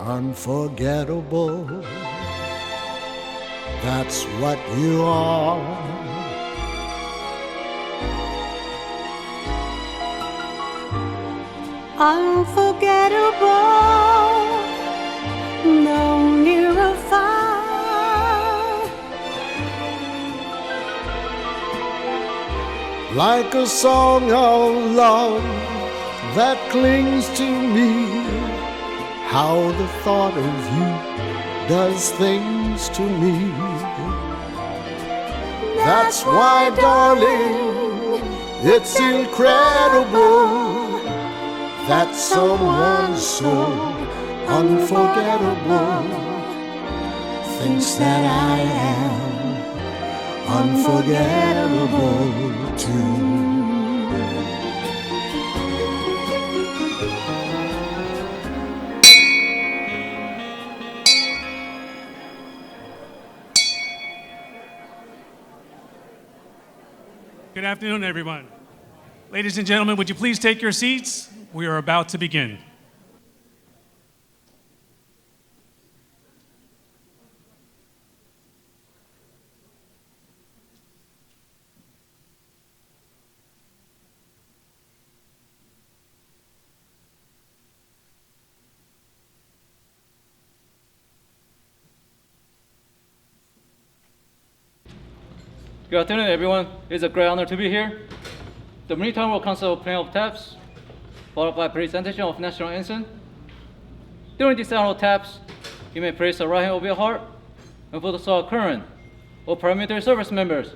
unforgettable. That's what you are. Unforgettable, no nearer far. Like a song of love that clings to me, how the thought of you does things to me. That's why, darling, it's incredible that someone so unforgettable thinks that I am unforgettable too. Good afternoon, everyone. Ladies and gentlemen, would you please take your seats? We are about to begin. Good afternoon, everyone. It's a great honor to be here. The meantime will consist of playing of taps, followed by presentation of national anthem. During these annual taps, you may place the right hand over your heart, and for those who are current or paramilitary service members,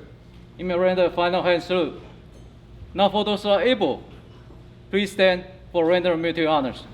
you may render a final hand salute. Now for those who are able, please stand for render military honors.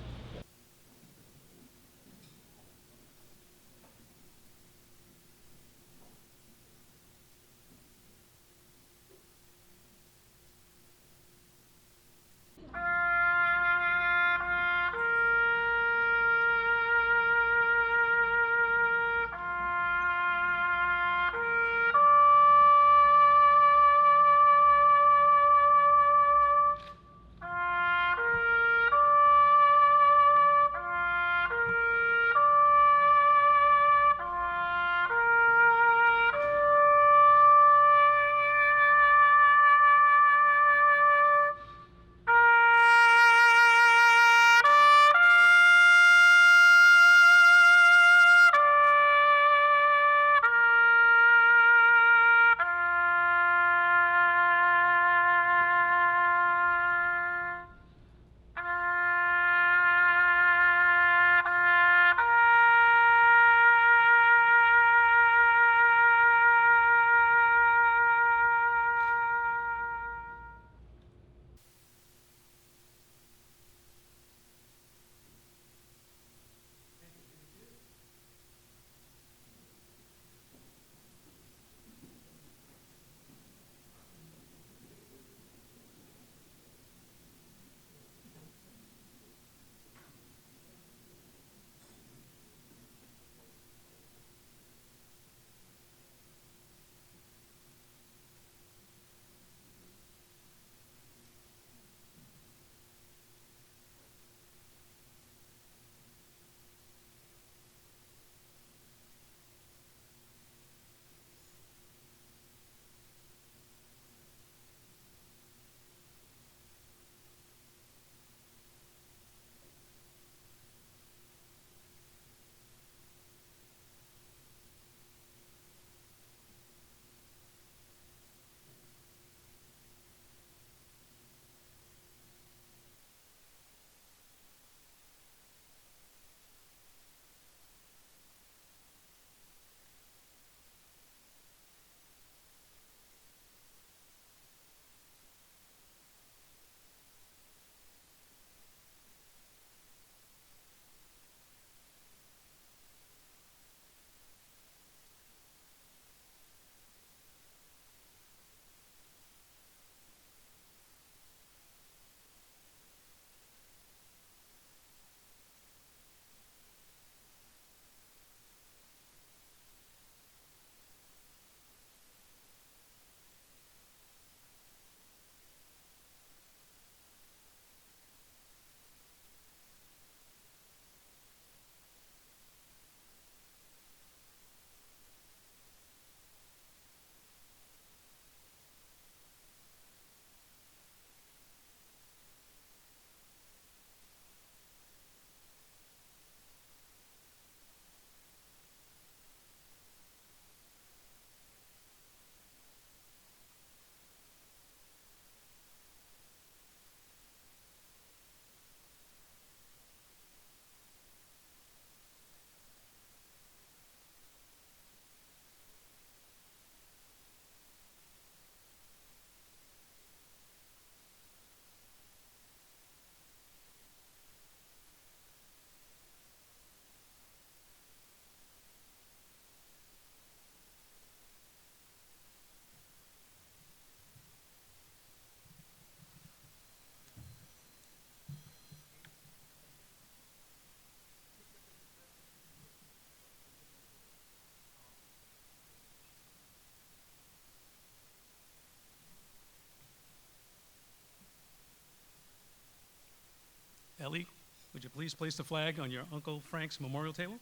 Would you please place the flag on your Uncle Frank's memorial table?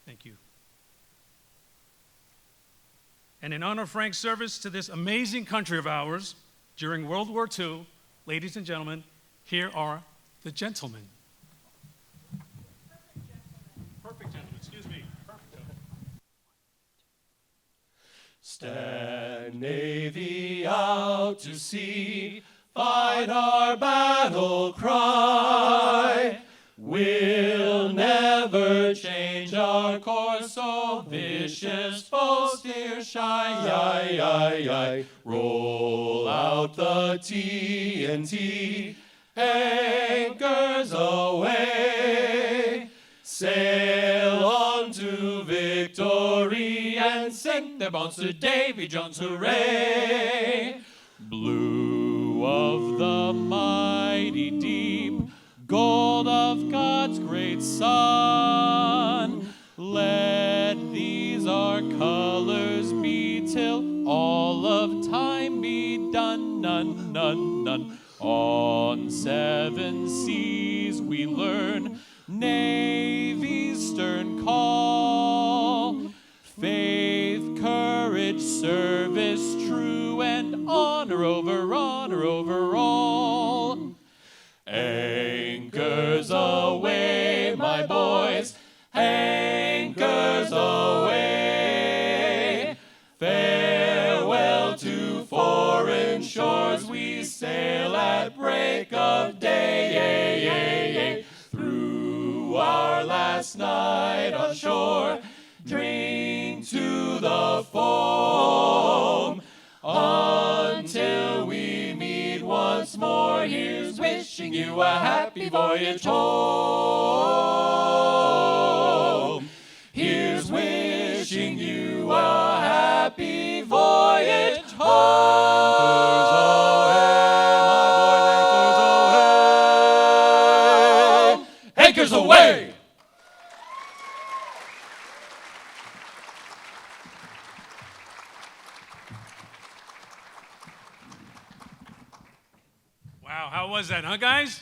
Thank you. And in honor of Frank's service to this amazing country of ours during World War II, ladies and gentlemen, here are the gentlemen. Perfect gentlemen, excuse me. Perfect gentlemen. Stand Navy out to sea, fight our battle cry. We'll never change our course, so vicious foes steer shy. Roll out the TNT, anchors away. Sail on to victory and sing their bonds to Davy Jones, hooray! Blue of the mighty deep, gold of God's great sun, let these our colors be till all of time be done. None. On 7 seas we learn Navy's stern call, faith, courage, service true, and honor over all. Anchors away, my boys, anchors away. Farewell to foreign shores, we sail at break of day. Through our last night on shore, drink to the foam. Until we meet once more, here's wishing you a happy voyage home. Here's wishing you a happy voyage home. Anchors away! Wow, how was that, huh, guys?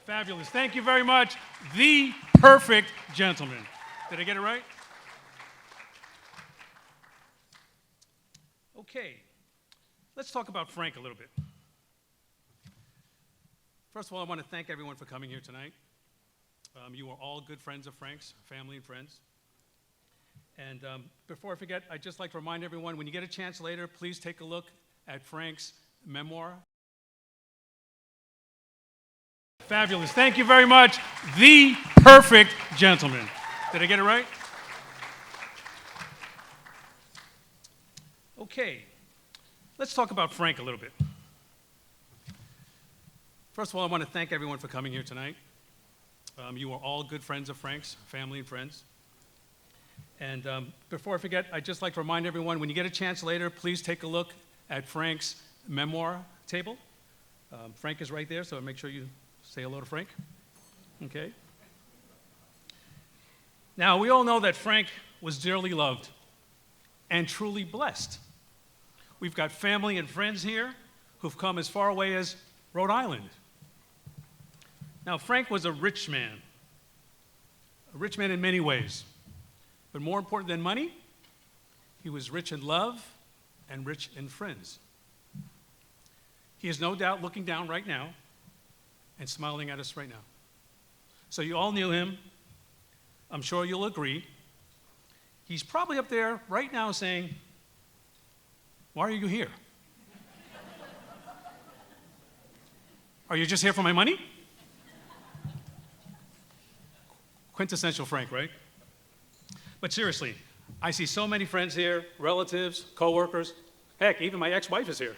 Fabulous. Thank you very much. The perfect gentleman. Did I get it right? Okay, let's talk about Frank a little bit. First of all, I want to thank everyone for coming here tonight. You are all good friends of Frank's, family and friends. And before I forget, I'd just like to remind everyone, when you get a chance later, please take a look at Frank's memoir. Fabulous. Thank you very much. The perfect gentleman. Did I get it right? Okay, let's talk about Frank a little bit. First of all, I want to thank everyone for coming here tonight. You are all good friends of Frank's, family and friends. And before I forget, I'd just like to remind everyone, when you get a chance later, please take a look at Frank's memoir table. Frank is right there, so make sure you say hello to Frank. Okay. Now, we all know that Frank was dearly loved and truly blessed. We've got family and friends here who've come as far away as Rhode Island. Now, Frank was a rich man in many ways. But more important than money, he was rich in love and rich in friends. He is no doubt looking down right now and smiling at us right now. So you all knew him. I'm sure you'll agree. He's probably up there right now saying, "Why are you here? Are you just here for my money?" Quintessential Frank, right? But seriously, I see so many friends here, relatives, coworkers. Heck, even my ex-wife is here.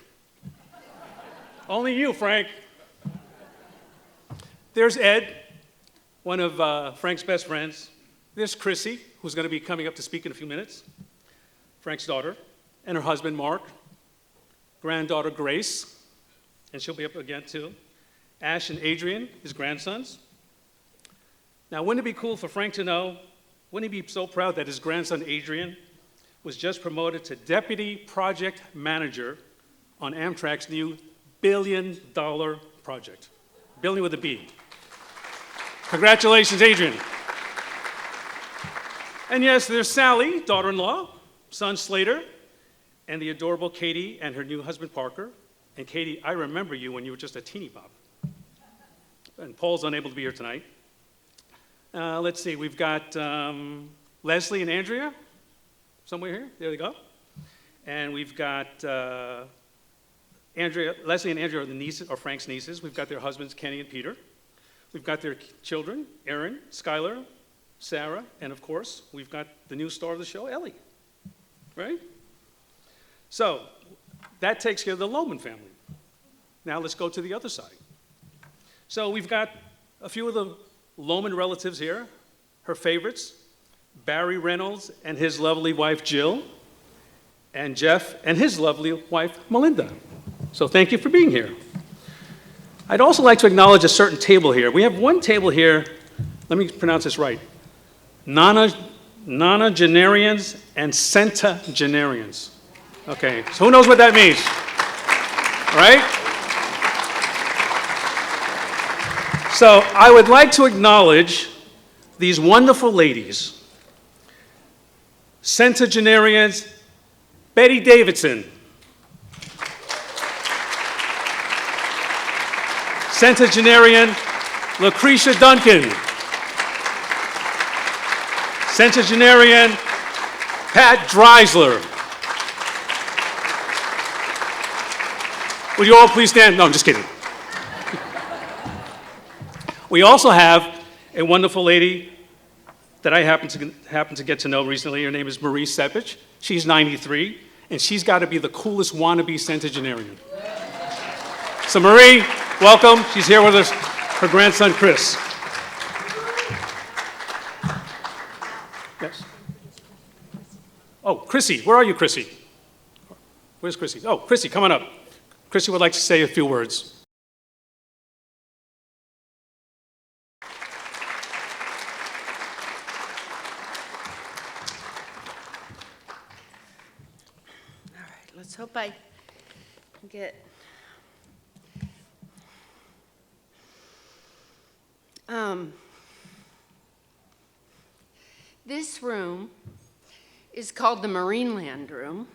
Only you, Frank. There's Ed, one of Frank's best friends. There's Chrissy, who's going to be coming up to speak in a few minutes, Frank's daughter, and her husband, Mark, granddaughter, Grace, and she'll be up again, too. Ash and Adrian, his grandsons. Now, wouldn't it be cool for Frank to know, wouldn't he be so proud that his grandson, Adrian, was just promoted to Deputy Project Manager on Amtrak's new billion-dollar project. Billion with a B. Congratulations, Adrian. And yes, there's Sally, daughter-in-law, son Slater, and the adorable Katie and her new husband Parker. And Katie, I remember you when you were just a teeny bop. And Paul's unable to be here tonight. Let's see, we've got Leslie and Andrea, somewhere here. There they go. And we've got Leslie and Andrea are the nieces, or Frank's nieces. We've got their husbands, Kenny and Peter. We've got their children, Aaron, Skylar, Sarah, and of course, we've got the new star of the show, Ellie. Right? So, that takes care of the Loman family. Now let's go to the other side. So we've got a few of the Loman relatives here, her favorites, Barry Reynolds and his lovely wife, Jill, and Jeff and his lovely wife, Melinda. So thank you for being here. I'd also like to acknowledge a certain table here. We have one table here, let me pronounce this right, nonagenarians and centenarians. Okay, so who knows what that means? Right? So I would like to acknowledge these wonderful ladies. Centenarians, Betty Davidson. Centenarian, Lucretia Duncan. Centenarian, Pat Dreisler. Would you all please stand? No, I'm just kidding. We also have a wonderful lady that I happen to get to know recently. Her name is Marie Sepich. She's 93, and she's got to be the coolest wannabe centenarian. So Marie, welcome. She's here with us, her grandson, Chris. Yes. Oh, Chrissy, where are you, Chrissy? Where's Chrissy? Oh, Chrissy, come on up. Chrissy would like to say a few words. Let's hope I get this room is called the Marineland Room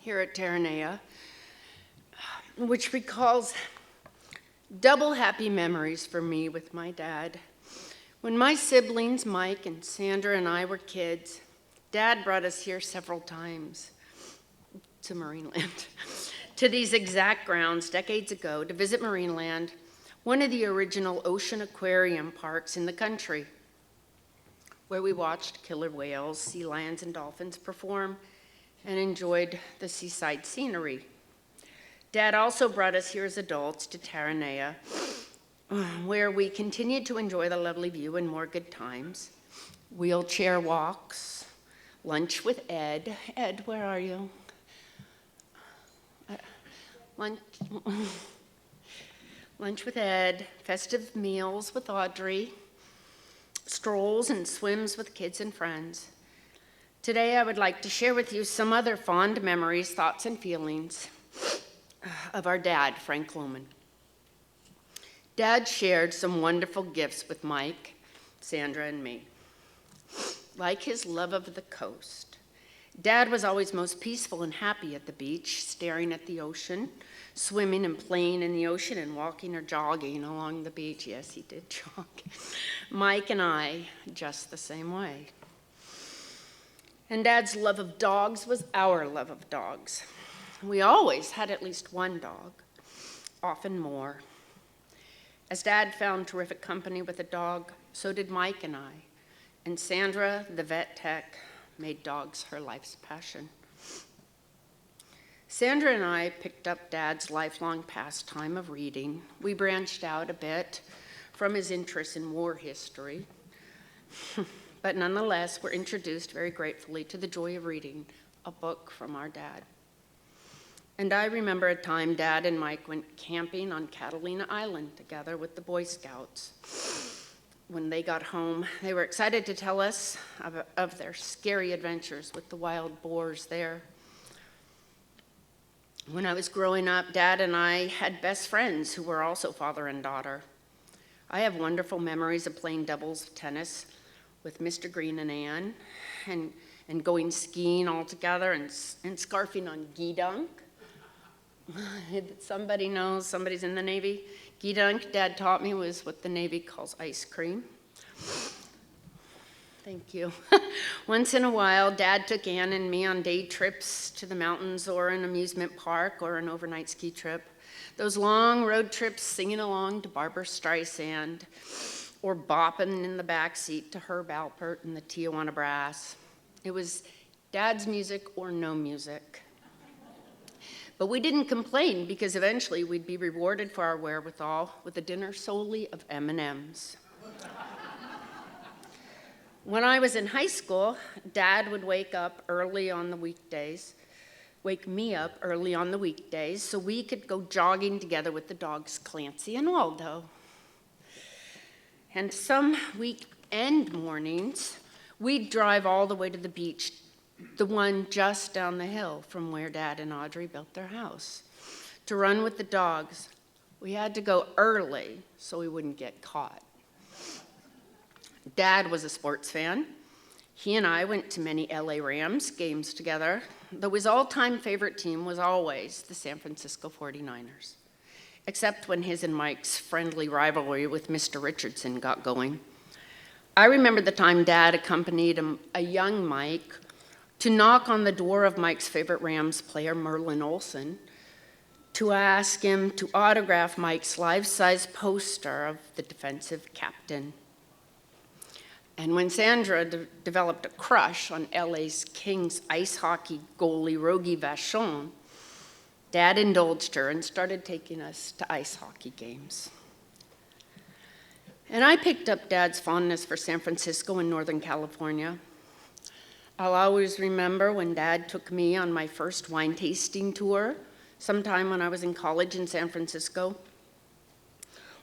here at Terranea, which recalls double happy memories for me with my dad. When my siblings, Mike and Sandra and I were kids, Dad brought us here several times to Marineland, to these exact grounds decades ago to visit Marineland, one of the original ocean aquarium parks in the country, where we watched killer whales, sea lions, and dolphins perform and enjoyed the seaside scenery. Dad also brought us here as adults to Terranea, where we continued to enjoy the lovely view and more good times. Wheelchair walks, lunch with Ed. Ed, where are you? Lunch with Ed, festive meals with Audrey, strolls and swims with kids and friends. Today I would like to share with you some other fond memories, thoughts, and feelings of our dad, Frank Loman. Dad shared some wonderful gifts with Mike, Sandra, and me. Like his love of the coast, Dad was always most peaceful and happy at the beach, staring at the ocean, swimming and playing in the ocean and walking or jogging along the beach. Yes, he did jog. Mike and I, just the same way. And Dad's love of dogs was our love of dogs. We always had at least one dog, often more. As Dad found terrific company with a dog, so did Mike and I. And Sandra, the vet tech, made dogs her life's passion. Sandra and I picked up Dad's lifelong pastime of reading. We branched out a bit from his interest in war history, but nonetheless were introduced very gratefully to the joy of reading a book from our dad. And I remember a time Dad and Mike went camping on Catalina Island together with the Boy Scouts. When they got home, they were excited to tell us of their scary adventures with the wild boars there. When I was growing up, Dad and I had best friends who were also father and daughter. I have wonderful memories of playing doubles tennis with Mr. Green and Ann, and going skiing all together and scarfing on gee-dunk. Somebody knows, somebody's in the Navy. Gee-dunk, Dad taught me, was what the Navy calls ice cream. Thank you. Once in a while, Dad took Ann and me on day trips to the mountains or an amusement park or an overnight ski trip. Those long road trips singing along to Barbra Streisand or bopping in the back seat to Herb Alpert and the Tijuana Brass. It was Dad's music or no music. But we didn't complain because eventually we'd be rewarded for our wherewithal with a dinner solely of M&Ms. When I was in high school, Dad would wake me up early on the weekdays so we could go jogging together with the dogs Clancy and Waldo. And some weekend mornings, we'd drive all the way to the beach, the one just down the hill from where Dad and Audrey built their house, to run with the dogs. We had to go early so we wouldn't get caught. Dad was a sports fan. He and I went to many LA Rams games together, though his all-time favorite team was always the San Francisco 49ers, except when his and Mike's friendly rivalry with Mr. Richardson got going. I remember the time Dad accompanied a young Mike to knock on the door of Mike's favorite Rams player, Merlin Olsen, to ask him to autograph Mike's life-size poster of the defensive captain. And when Sandra developed a crush on LA's Kings ice hockey goalie, Rogie Vachon, Dad indulged her and started taking us to ice hockey games. And I picked up Dad's fondness for San Francisco and Northern California. I'll always remember when Dad took me on my first wine tasting tour, sometime when I was in college in San Francisco.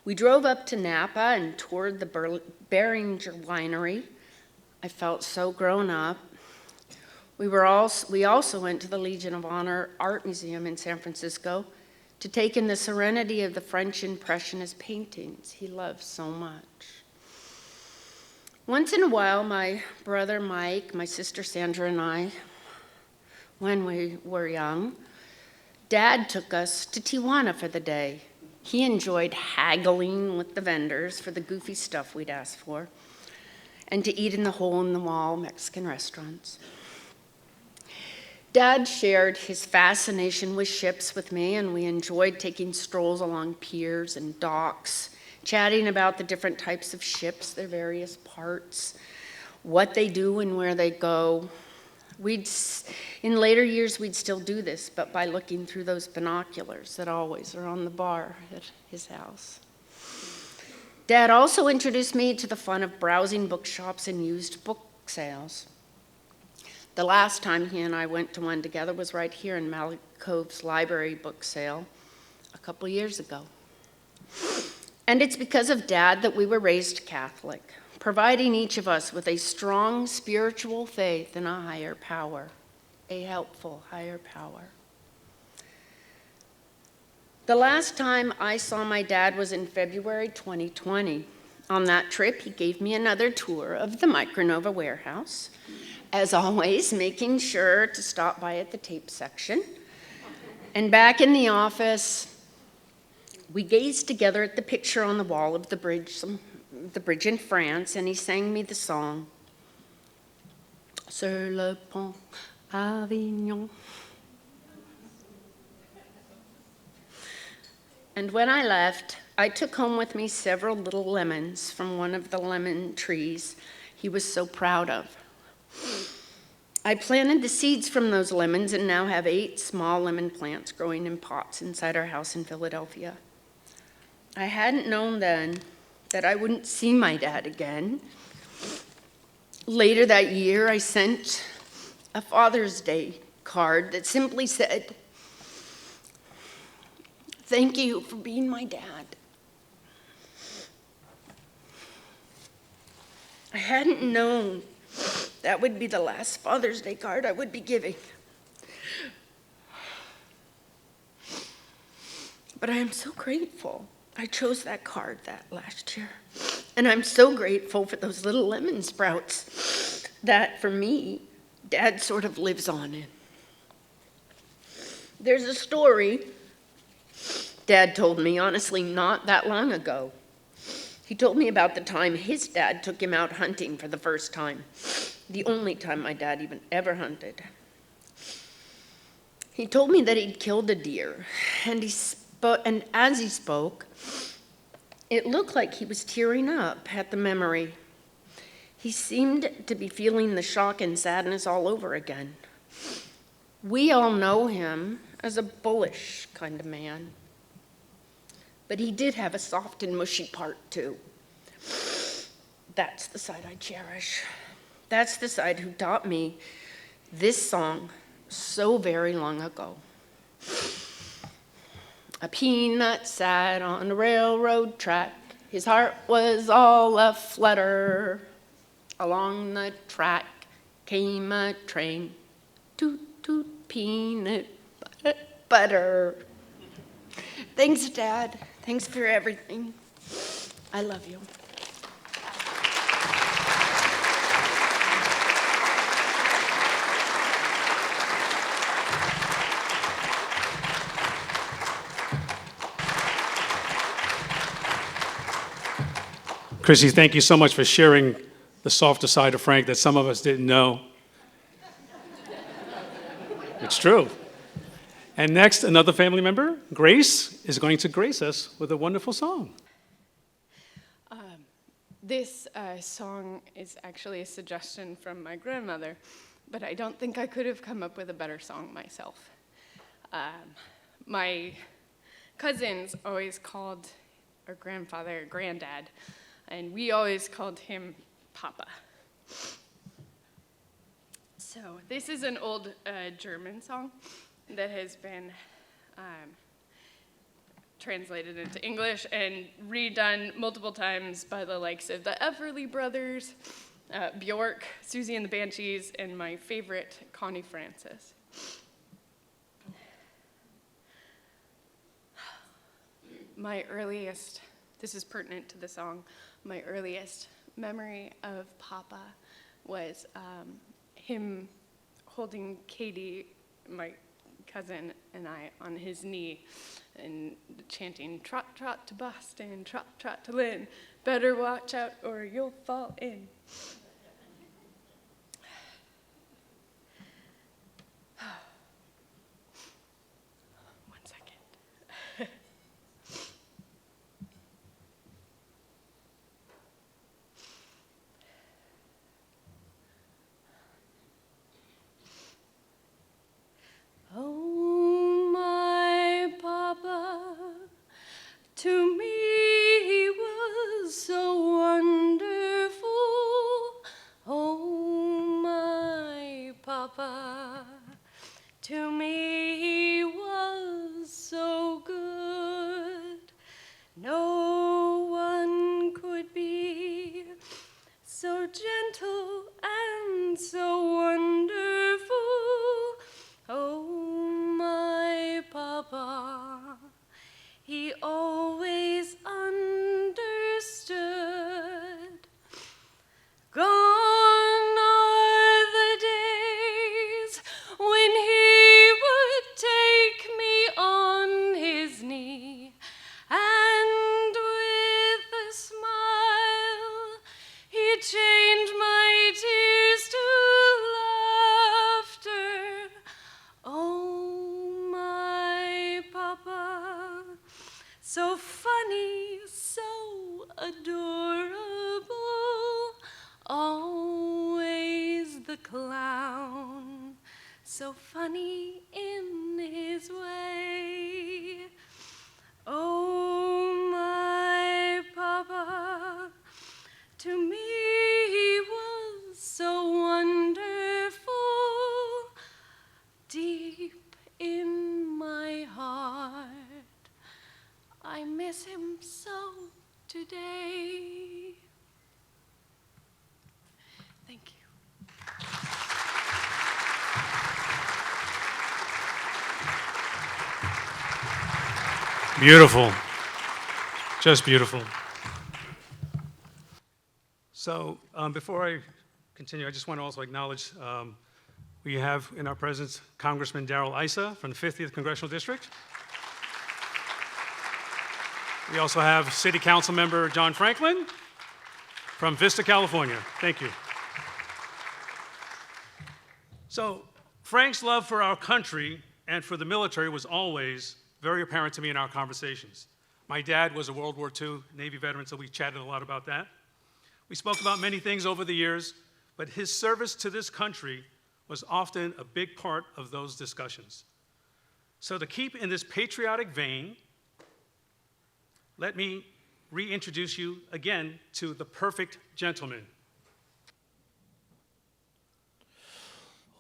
We drove up to Napa and toured the Beringer Winery. I felt so grown up. We also went to the Legion of Honor Art Museum in San Francisco to take in the serenity of the French Impressionist paintings he loved so much. Once in a while, my brother Mike, my sister Sandra, and I, when we were young, Dad took us to Tijuana for the day. He enjoyed haggling with the vendors for the goofy stuff we'd ask for, and to eat in the hole-in-the-wall Mexican restaurants. Dad shared his fascination with ships with me, and we enjoyed taking strolls along piers and docks, chatting about the different types of ships, their various parts, what they do and where they go. In later years, we'd still do this, but by looking through those binoculars that always are on the bar at his house. Dad also introduced me to the fun of browsing bookshops and used book sales. The last time he and I went to one together was right here in Malik Cove's library book sale a couple years ago. And it's because of Dad that we were raised Catholic, providing each of us with a strong spiritual faith in a higher power, a helpful higher power. The last time I saw my dad was in February 2020. On that trip, he gave me another tour of the Micronova warehouse, as always, making sure to stop by at the tape section. And back in the office, we gazed together at the picture on the wall of the bridge in France, and he sang me the song, Sur le pont Avignon. And when I left, I took home with me several little lemons from one of the lemon trees he was so proud of. I planted the seeds from those lemons and now have 8 small lemon plants growing in pots inside our house in Philadelphia. I hadn't known then that I wouldn't see my dad again. Later that year, I sent a Father's Day card that simply said, "Thank you for being my dad." I hadn't known that would be the last Father's Day card I would be giving. But I am so grateful I chose that card that last year. And I'm so grateful for those little lemon sprouts that, for me, Dad sort of lives on in. There's a story Dad told me, honestly, not that long ago. He told me about the time his dad took him out hunting for the first time, the only time my dad even ever hunted. He told me that he'd killed a deer, and as he spoke, it looked like he was tearing up at the memory. He seemed to be feeling the shock and sadness all over again. We all know him as a bullish kind of man, but he did have a soft and mushy part too. That's the side I cherish. That's the side who taught me this song so very long ago. A peanut sat on a railroad track. His heart was all aflutter. Along the track came a train. Toot, toot, peanut butter. Thanks, Dad. Thanks for everything. I love you. Chrissy, thank you so much for sharing the softer side of Frank that some of us didn't know. It's true. And next, another family member, Grace, is going to grace us with a wonderful song. This song is actually a suggestion from my grandmother, but I don't think I could have come up with a better song myself. My cousins always called our grandfather Granddad, and we always called him Papa. So this is an old German song that has been translated into English and redone multiple times by the likes of the Everly Brothers, Bjork, Susie and the Banshees, and my favorite, Connie Francis. This is pertinent to the song, my earliest memory of Papa was him holding Katie, my cousin, and I on his knee and chanting, "Trot, trot to Boston, trot, trot to Lynn, better watch out or you'll fall in." One second. Oh, my Papa, to me he was so wonderful. Oh, my Papa, to me he was so good. No one could be so gentle and so wonderful. Oh, my Papa, he always understood. Gone are the days when he would take me on his knee, and with a smile he'd change my tears to laughter. Oh, my Papa, so funny, so adorable, always the clown, so funny in his way. Oh, my Papa, to me he was so wonderful. Deep in my heart, I miss him so today. Thank you. Beautiful. Just beautiful. So before I continue, I just want to also acknowledge we have in our presence Congressman Darrell Issa from the 50th Congressional District. We also have City Council Member John Franklin from Vista, California. Thank you. So Frank's love for our country and for the military was always very apparent to me in our conversations. My dad was a World War II Navy veteran, so we chatted a lot about that. We spoke about many things over the years, but his service to this country was often a big part of those discussions. So to keep in this patriotic vein, let me reintroduce you again to the perfect gentleman.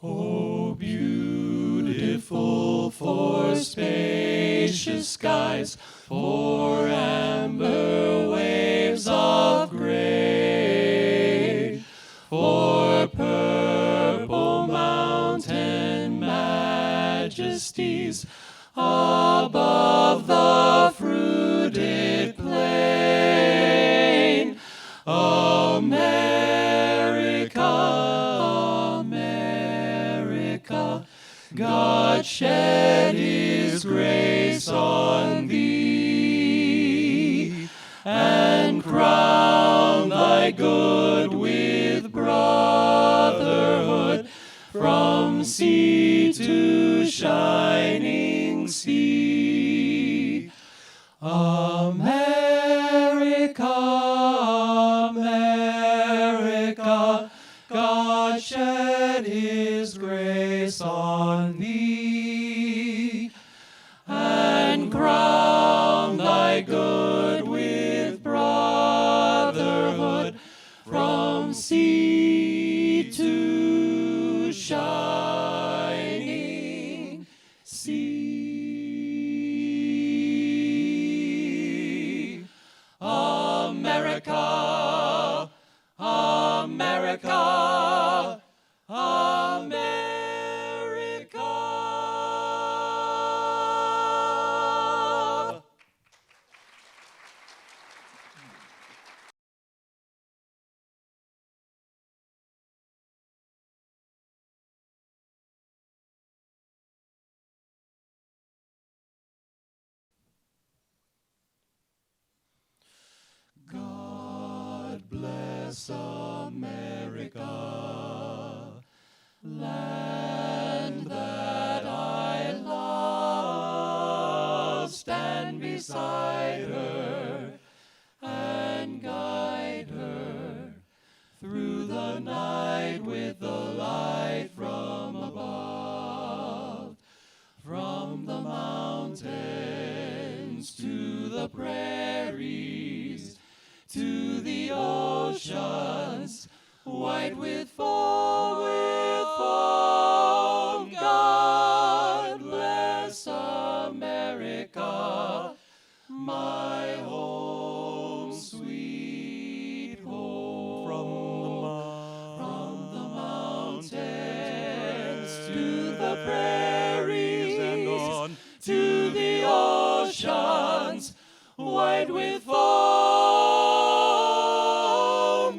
Oh, beautiful for spacious skies, for amber waves of gray, for purple mountain majesties above the fruited plain. America, America, God shed his grace on thee, and crown thy good with brotherhood from sea to shining sea. America, America, God shed his grace on thee, and crown thy good with brotherhood from sea to shining sea. America, America, America. God bless America, land that I love. Stand beside her and guide her through the night with the light from above. From the mountains to the prairies, to the oceans, white with foam, God bless America, my home, sweet home. From the mountains to the prairies, and on to the oceans, white with foam.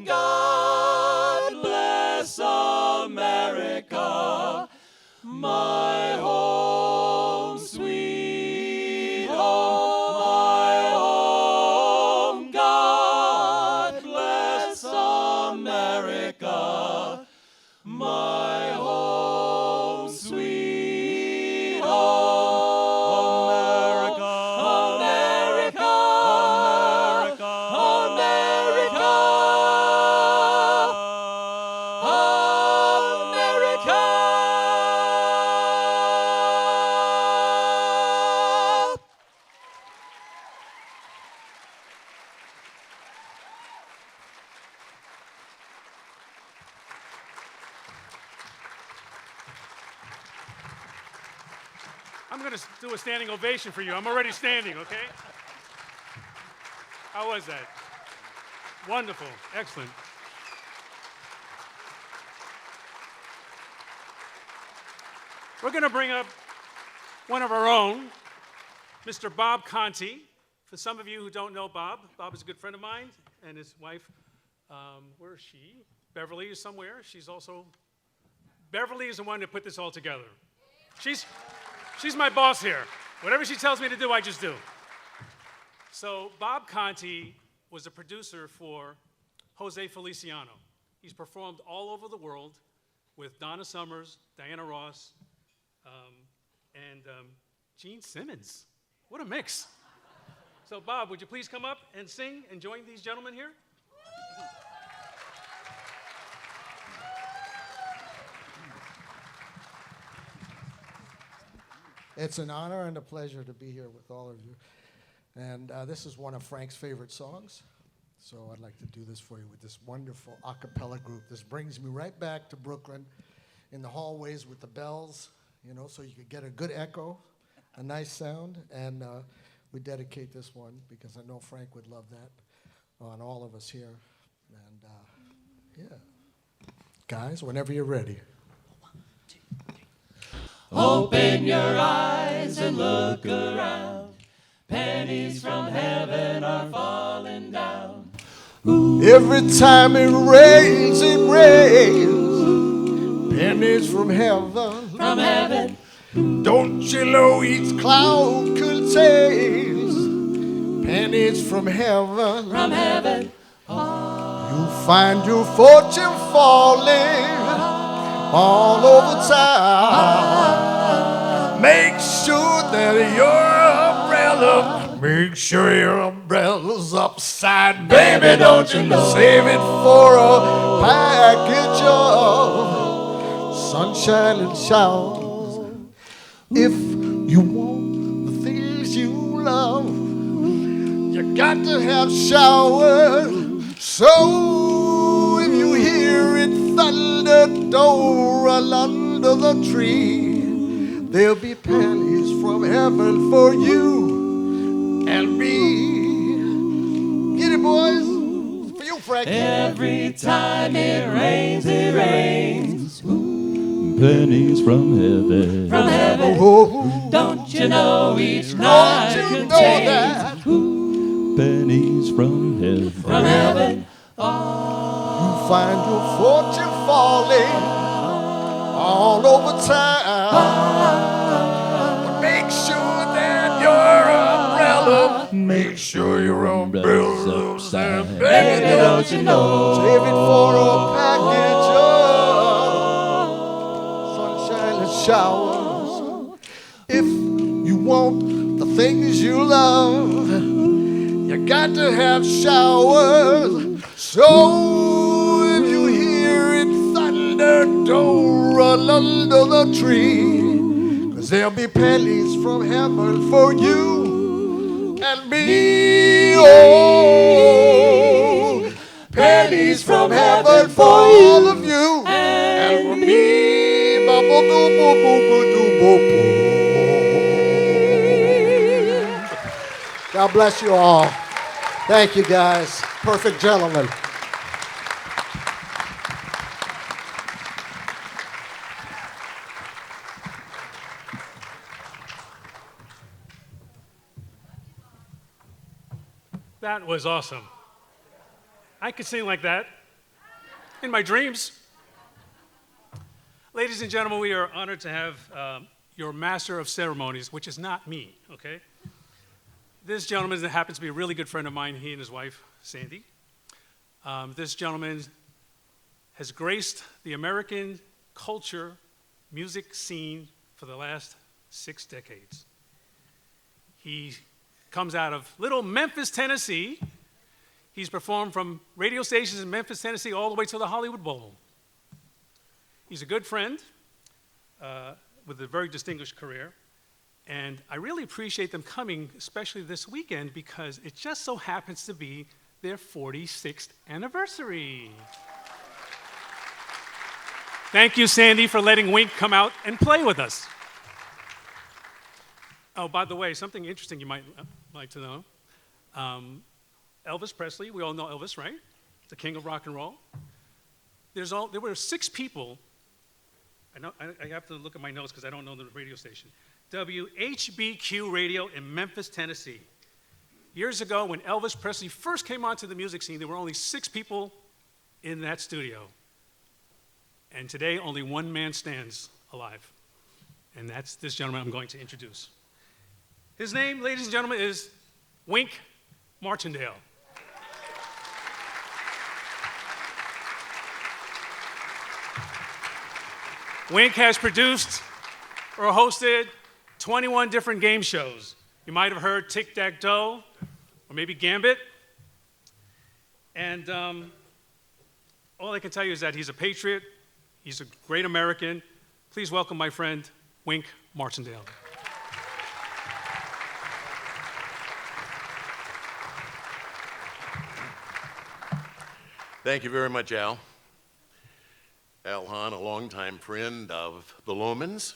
God bless America, my home, sweet home, my home. God bless America, my home, sweet home. America, America, America, America. I'm going to do a standing ovation for you. I'm already standing, okay? How was that? Wonderful. Excellent. We're going to bring up one of our own, Mr. Bob Conti. For some of you who don't know Bob, Bob is a good friend of mine, and his wife, where is she? Beverly is somewhere. Beverly is the one that put this all together. She's my boss here. Whatever she tells me to do, I just do. So Bob Conti was a producer for Jose Feliciano. He's performed all over the world with Donna Summers, Diana Ross, and Gene Simmons. What a mix. So Bob, would you please come up and sing and join these gentlemen here? It's an honor and a pleasure to be here with all of you. And this is one of Frank's favorite songs. So I'd like to do this for you with this wonderful a cappella group. This brings me right back to Brooklyn in the hallways with the bells, so you could get a good echo, a nice sound. And we dedicate this one because I know Frank would love that on all of us here. And yeah. Guys, whenever you're ready. Open your eyes and look around. Pennies from heaven are falling down. Every time it rains, pennies from heaven. From heaven, Don't you know each cloud contains pennies from heaven? from heaven, You'll find your fortune falling all over town. Make sure that make sure your umbrella's upside down. Baby, don't you know? Save it for a package of sunshine and showers. If you want the things you love, you got to have showers. So if you hear it thunder, don't run under the tree. There'll be pennies from heaven for you and me. Get it, boys. For you, Frank. every time it rains, pennies from heaven. From heaven, Oh, don't you know each don't night you know contains that? pennies from heaven. From heaven, You find your fortune falling all over town. But make sure that make sure your umbrella's upside down. baby, don't you know? Save it for a package of sunshine and showers. If you want the things you love, you got to have showers. So if you hear it thunder, don't run under the tree. 'Cause there'll be pennies from heaven for you and me. Oh, pennies from heaven for all of you and for me. Ba-ba-doo-boo-boo-boo-doo-boo-boo. God bless you all. Thank you, guys. Perfect gentlemen. That was awesome. I could sing like that in my dreams. Ladies and gentlemen, we are honored to have your master of ceremonies, which is not me, okay? This gentleman that happens to be a really good friend of mine, he and his wife, Sandy. This gentleman has graced the American culture music scene for the last 6 decades. He comes out of little Memphis, Tennessee. He's performed from radio stations in Memphis, Tennessee, all the way to the Hollywood Bowl. He's a good friend with a very distinguished career. And I really appreciate them coming, especially this weekend, because it just so happens to be their 46th anniversary. Thank you, Sandy, for letting Wink come out and play with us. Oh, by the way, something interesting you might like to know. Elvis Presley, we all know Elvis, right? The king of rock and roll. There were 6 people. I have to look at my notes because I don't know the radio station. WHBQ Radio in Memphis, Tennessee. Years ago, when Elvis Presley first came onto the music scene, there were only 6 people in that studio. And today, only one man stands alive. And that's this gentleman I'm going to introduce. His name, ladies and gentlemen, is Wink Martindale. Wink has produced or hosted 21 different game shows. You might have heard Tic-Tac-Toe, or maybe Gambit. And all I can tell you is that he's a patriot, he's a great American. Please welcome my friend, Wink Martindale. Thank you very much, Al. Al Hahn, a longtime friend of the Lomans.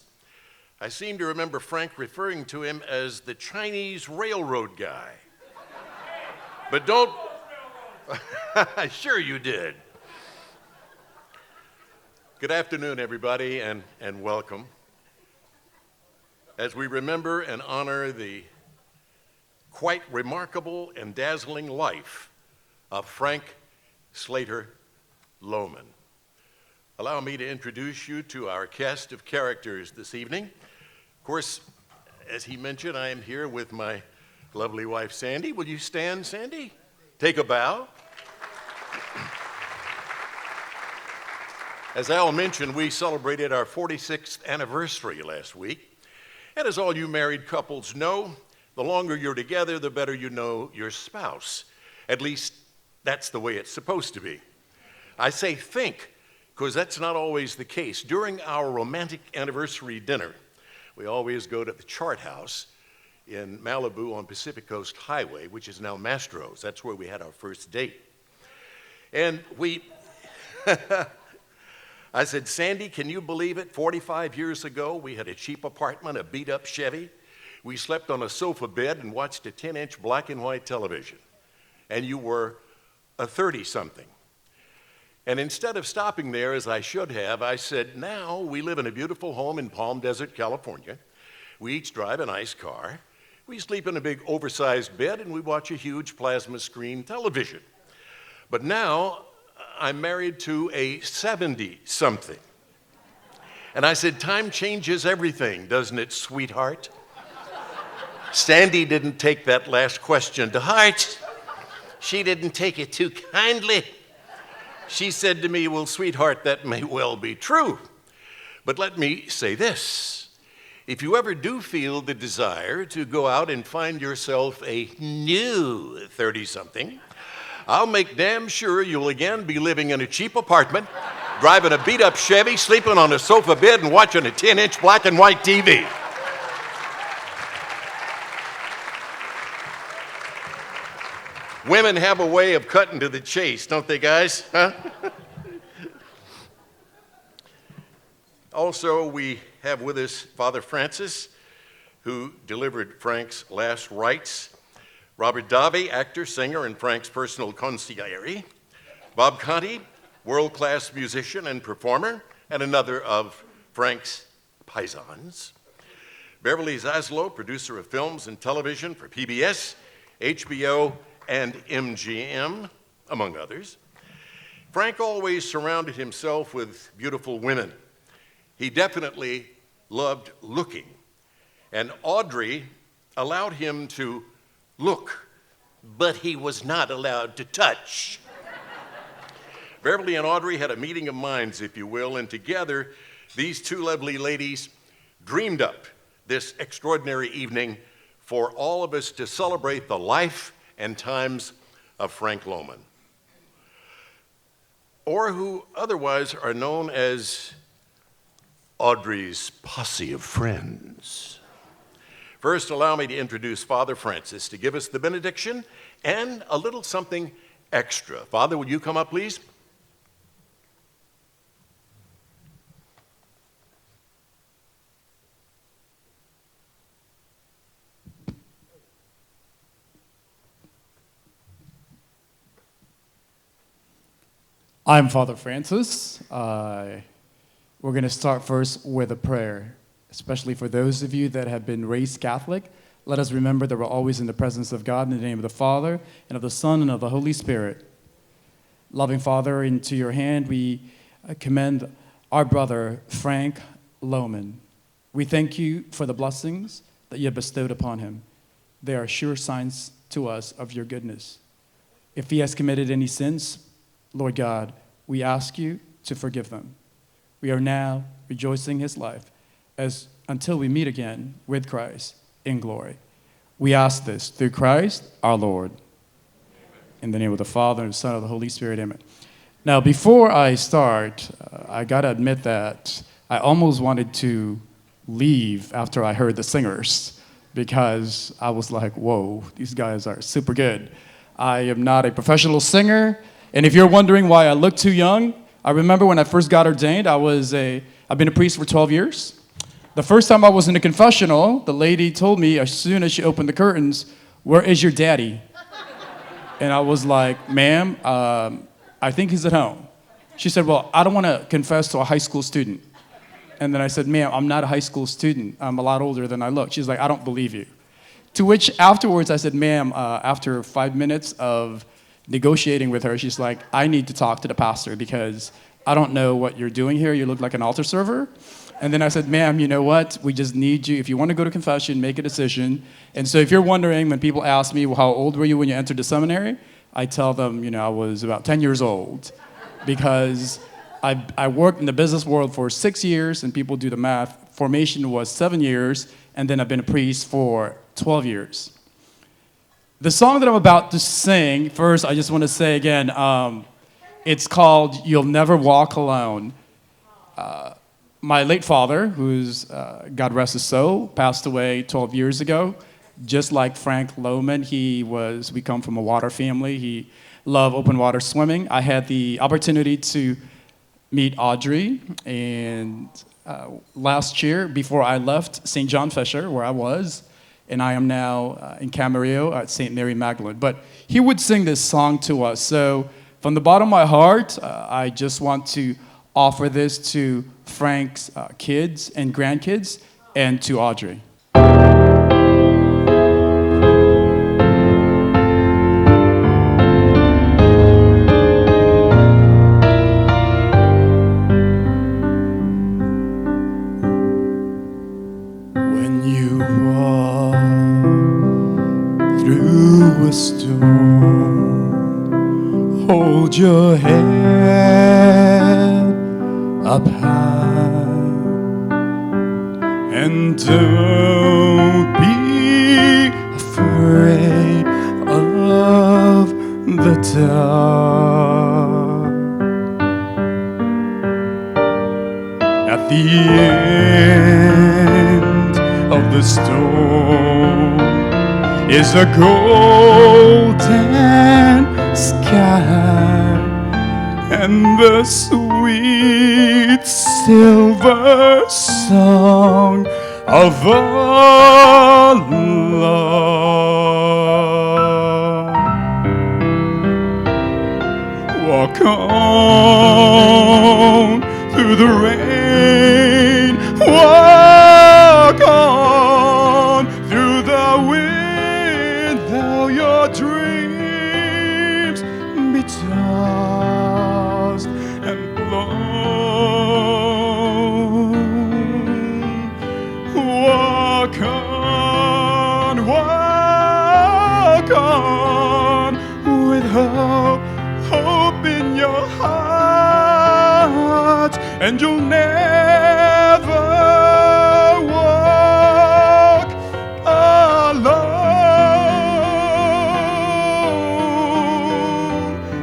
I seem to remember Frank referring to him as the Chinese railroad guy. But don't... Sure you did. Good afternoon, everybody, and welcome. As we remember and honor the quite remarkable and dazzling life of Frank Slater Loman. Allow me to introduce you to our cast of characters this evening. Of course, as he mentioned, I am here with my lovely wife, Sandy. Will you stand, Sandy? Take a bow. As Al mentioned, we celebrated our 46th anniversary last week. And as all you married couples know, the longer you're together, the better you know your spouse. At least, that's the way it's supposed to be. I say think, because that's not always the case. During our romantic anniversary dinner, we always go to the Chart House in Malibu on Pacific Coast Highway, which is now Mastro's. That's where we had our first date. And I said, Sandy, can you believe it? 45 years ago, we had a cheap apartment, a beat-up Chevy. We slept on a sofa bed and watched a 10-inch black and white television. And you were a 30-something. And instead of stopping there, as I should have, I said, now we live in a beautiful home in Palm Desert, California. We each drive a nice car. We sleep in a big oversized bed, and we watch a huge plasma screen television. But now I'm married to a 70-something. And I said, time changes everything, doesn't it, sweetheart? Sandy didn't take that last question to heart. She didn't take it too kindly. She said to me, well, sweetheart, that may well be true. But let me say this. If you ever do feel the desire to go out and find yourself a new 30-something, I'll make damn sure you'll again be living in a cheap apartment, driving a beat-up Chevy, sleeping on a sofa bed, and watching a 10-inch black and white TV. Women have a way of cutting to the chase, don't they, guys? Huh? Also, we have with us Father Francis, who delivered Frank's last rites. Robert Davi, actor, singer, and Frank's personal consigliere. Bob Conti, world-class musician and performer, and another of Frank's paisans. Beverly Zaslow, producer of films and television for PBS, HBO, and MGM, among others. Frank always surrounded himself with beautiful women. He definitely loved looking, and Audrey allowed him to look, but he was not allowed to touch. Beverly and Audrey had a meeting of minds, if you will, and together, these two lovely ladies dreamed up this extraordinary evening for all of us to celebrate the life and times of Frank Loman, or who otherwise are known as Audrey's posse of friends. First, allow me to introduce Father Francis to give us the benediction and a little something extra. Father, would you come up, please? I'm Father Francis. We're going to start first with a prayer. especially for those of you that have been raised Catholic. Let us remember that we're always in the presence of God in the name of the Father, and of the Son, and of the Holy Spirit. Loving Father, into your hand we commend our brother, Frank Loman. We thank you for the blessings that you have bestowed upon him. They are sure signs to us of your goodness. If he has committed any sins, Lord God, we ask you to forgive them. We are now rejoicing his life until we meet again with Christ in glory. We ask this through Christ our Lord. In the name of the Father, and the Son, and the Holy Spirit, amen. Now, before I start, I got to admit that I almost wanted to leave after I heard the singers, because I was like, whoa, these guys are super good. I am not a professional singer, and if you're wondering why I look too young, I remember when I first got ordained, I've been a priest for 12 years. The first time I was in a confessional, the lady told me as soon as she opened the curtains, "Where is your daddy?" And I was like, "Ma'am, I think he's at home." She said, "Well, I don't want to confess to a high school student." And then I said, "Ma'am, I'm not a high school student. I'm a lot older than I look." She's like, "I don't believe you." To which afterwards I said, "Ma'am," after 5 minutes of negotiating with her, she's like, "I need to talk to the pastor because I don't know what you're doing here. You look like an altar server." And then I said, "Ma'am, you know what? We just need you. If you want to go to confession, make a decision." And so if you're wondering, when people ask me, "Well, how old were you when you entered the seminary?" I tell them, I was about 10 years old, because I worked in the business world for 6 years, and people do the math. Formation was 7 years, and then I've been a priest for 12 years. The song that I'm about to sing, first, I just want to say again, it's called "You'll Never Walk Alone." My late father, who's, God rest his soul, passed away 12 years ago. Just like Frank Loman, we come from a water family. He loved open water swimming. I had the opportunity to meet Audrey, and last year, before I left St. John Fisher, where I was, and I am now in Camarillo at St. Mary Magdalene. But he would sing this song to us. So from the bottom of my heart, I just want to offer this to Frank's kids and grandkids, and to Audrey. When you walk through a storm, hold your head up high, and don't be afraid of the dark. At the end of the storm is a golden sky, and the sweet silver song of our love. Walk on through the rain, walk on through the wind, though your dreams be tossed and blown. Walk on with hope in your heart, and you'll never walk alone.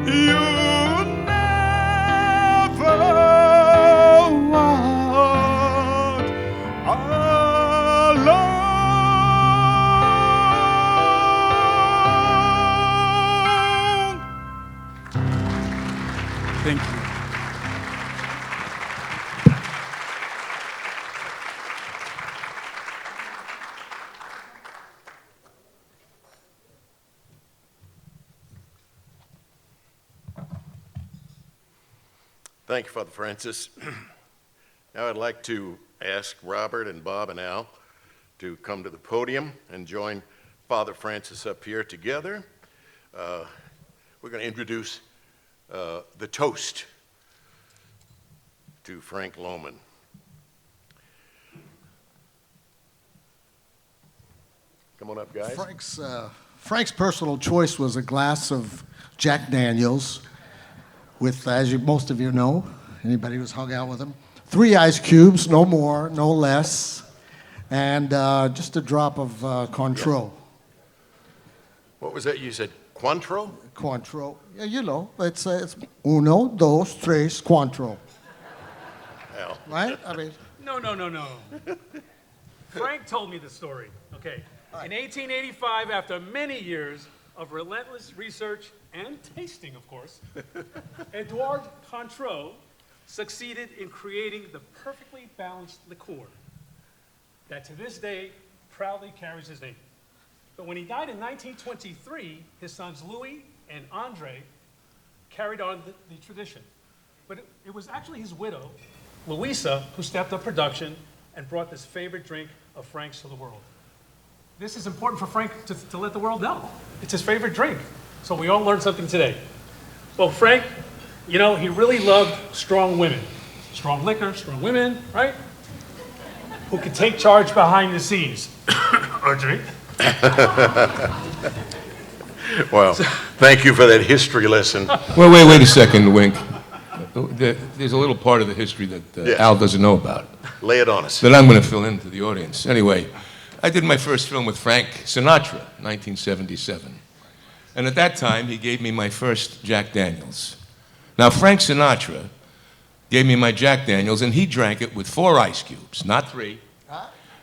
You'll never walk alone. Thank you. Thank you, Father Francis. Now I'd like to ask Robert and Bob and Al to come to the podium and join Father Francis up here together. We're going to introduce the toast to Frank Loman. Come on up, guys. Frank's personal choice was a glass of Jack Daniels with, as most of you know, anybody who's hung out with him, 3 ice cubes, no more, no less, and just a drop of Cointreau. What was that you said? Cointreau? Cointreau. Yeah, you know, it's uno, dos, tres, Cointreau. Al. Right? I mean, No. Frank told me the story. Okay. In 1885, after many years of relentless research and tasting, of course, Edouard Cointreau succeeded in creating the perfectly balanced liqueur that to this day proudly carries his name. But when he died in 1923, his sons Louis and Andre carried on the tradition. But it was actually his widow, Louisa, who stepped up production and brought this favorite drink of Frank's to the world. This is important for Frank to let the world know. It's his favorite drink. So we all learned something today. Well, Frank, you know, he really loved strong women. Strong liquor, strong women, right? Who could take charge behind the scenes. Audrey? Well, thank you for that history lesson. Well, wait a second, Wink. There's a little part of the history that Yes. Al doesn't know about Lay it on us. that I'm going to fill in to the audience. Anyway, I did my first film with Frank Sinatra, 1977. And at that time, he gave me my first Jack Daniels. Now, Frank Sinatra gave me my Jack Daniels, and he drank it with 4 ice cubes, not 3,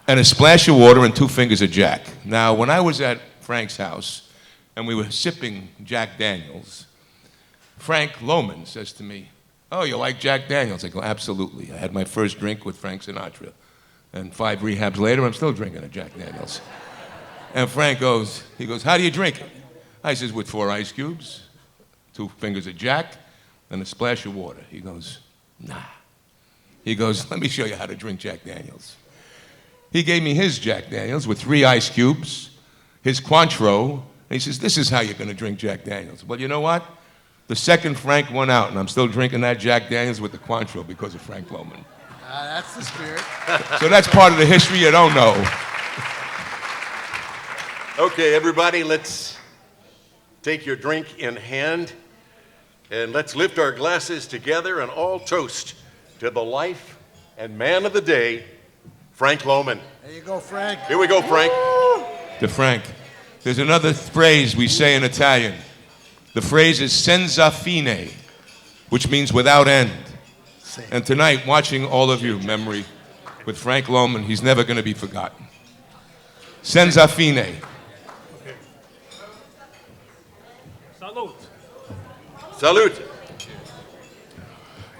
and a splash of water and 2 fingers of Jack. Now, when I was at Frank's house, and we were sipping Jack Daniels, Frank Loman says to me, "Oh, you like Jack Daniels?" I go, "Absolutely. I had my first drink with Frank Sinatra. And 5 rehabs later, I'm still drinking a Jack Daniels." And Frank goes, "How do you drink it?" I says, "With 4 ice cubes, 2 fingers of Jack, and a splash of water." He goes, "Nah." He goes, "Let me show you how to drink Jack Daniels." He gave me his Jack Daniels with 3 ice cubes, his Cointreau, and he says, "This is how you're going to drink Jack Daniels." Well, you know what? The second Frank went out, and I'm still drinking that Jack Daniels with the Cointreau because of Frank Loman. that's the spirit. So that's part of the history you don't know. Okay, everybody, let's take your drink in hand and let's lift our glasses together and all toast to the life and man of the day, Frank Loman. There you go, Frank. Here we go, Frank. To Frank, there's another phrase we say in Italian. The phrase is senza fine, which means without end. And tonight, watching all of you, memory with Frank Loman, he's never going to be forgotten. Senza fine. Salute. Salute.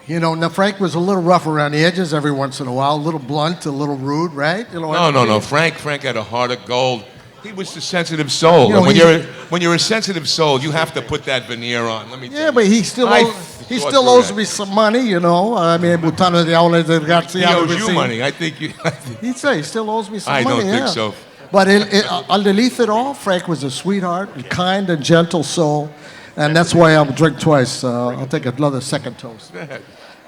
You know, now Frank was a little rough around the edges every once in a while, a little blunt, a little rude, right? You know, No. Frank had a heart of gold. He was a sensitive soul. You know, And when you're a sensitive soul, you have to put that veneer on. Let me tell Yeah, you. but he still owes me some money, you know. I mean, Butano de Aula de Garcia. He owes you money. I think you. He still owes me some I money. don't think so. But underneath it all, Frank was a sweetheart, a kind and gentle soul, and that's why I'll drink twice. I'll take another second toast.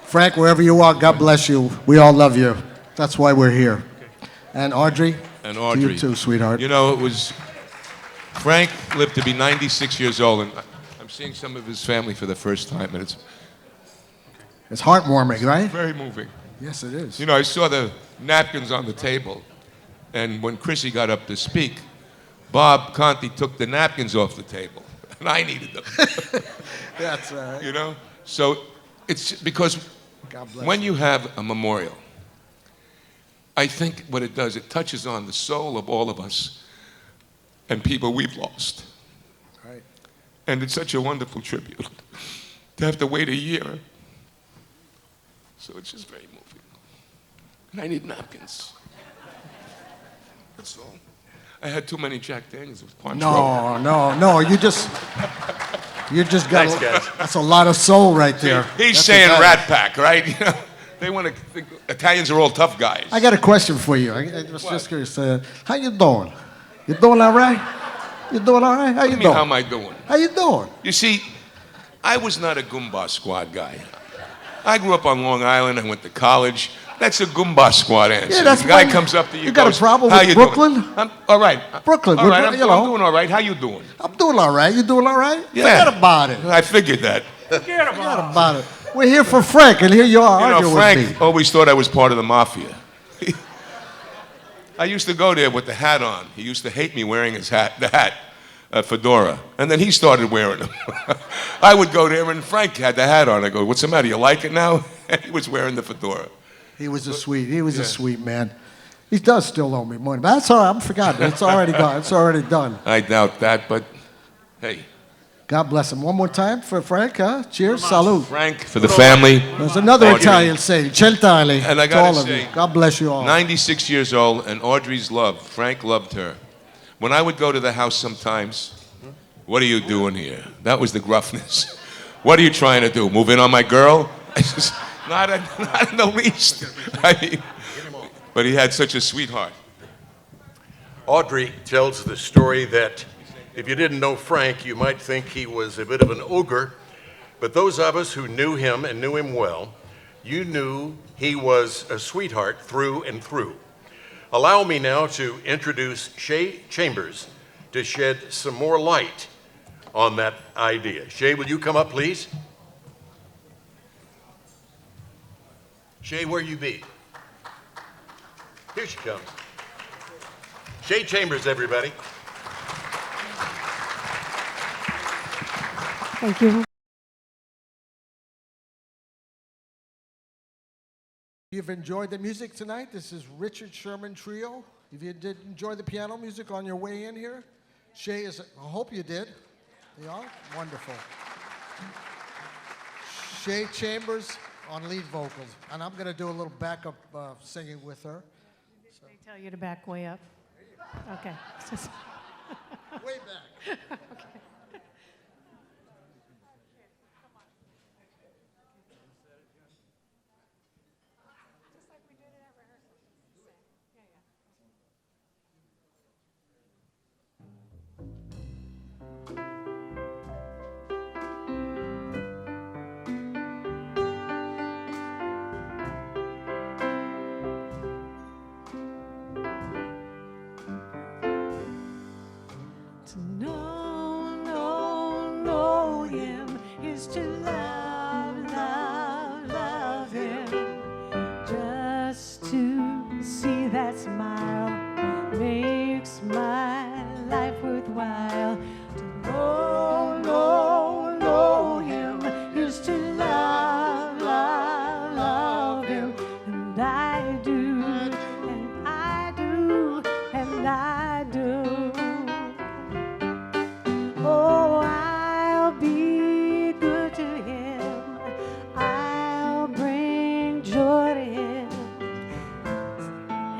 Frank, wherever you are, God bless you. We all love you. That's why we're here. And Audrey, And to Audrey. you too, sweetheart. You know, Frank lived to be 96 years old, and I'm seeing some of his family for the first time, and it's It's heartwarming, right? very moving. Yes, it is. You know, I saw the napkins on the table, and when Chrissy got up to speak, Bob Conti took the napkins off the table, and I needed them. That's right. You know? So it's because God bless when you have a memorial, I think what it does, it touches on the soul of all of us and people we've lost. Right. And it's such a wonderful tribute to have to wait a year. So it's just very moving. And I need napkins. That's all. I had too many Jack Daniels with Cointreau. No. You just got. Thanks, guys. That's a lot of soul right there. He's That's saying what Rat Pack, right? You know? They want to think Italians are all tough guys. I got a question for you. I was just curious. How you doing? You doing all right? You doing all right? How you What do you mean, doing? how am I doing? How you doing? You see, I was not a Goomba Squad guy. I grew up on Long Island. I went to college. That's a Goomba Squad answer. Yeah, that's the guy why comes up to you. You got goes, a problem "How with you Brooklyn? Doing? I'm, all right. Brooklyn, All right. I'm you know. doing all right. How you doing? I'm doing all right. You doing all right? Yeah. Forget about it. I figured that. Forget Forget about about it. We're here for Frank, and here you are You know, arguing with Frank me. always thought I was part of the mafia. I used to go there with the hat on. He used to hate me wearing his hat, the hat, fedora. And then he started wearing them. I would go there, and Frank had the hat on. I go, "What's the matter? You like it now?" And he was wearing the fedora. He was a sweet man. He does still owe me money, but that's all right. I'm forgotten. It's already gone. It's already done. I doubt that, but hey. God bless him. One more time for Frank, huh? Cheers. Salute. Frank, for the family. There's another Audrey. Italian saying, Centali, And I to all gotta of you. say, God bless you all. 96 years old, and Audrey's loved. Frank loved her. When I would go to the house sometimes, "What are you doing here?" That was the gruffness. "What are you trying to do? Move in on my girl?" I just, not in the least. I mean, but he had such a sweetheart. Audrey tells the story that if you didn't know Frank, you might think he was a bit of an ogre, but those of us who knew him and knew him well, you knew he was a sweetheart through and through. Allow me now to introduce Shay Chambers to shed some more light on that idea. Shay, will you come up, please? Shay, where you be? Here she comes. Shay Chambers, everybody. Thank you. You've enjoyed the music tonight. This is Richard Sherman Trio. If you did enjoy the piano music on your way in here, Shay is, I hope you did. You are? Wonderful. Shay Chambers on lead vocals. And I'm going to do a little backup singing with her. They tell you to back way up. Okay. Way back. Okay. To know him is to love him. Just to see that smile makes my life worthwhile. To know him is to love him. And I do, and I do, and I do. Oh, I'll be good to him. I'll bring joy to him.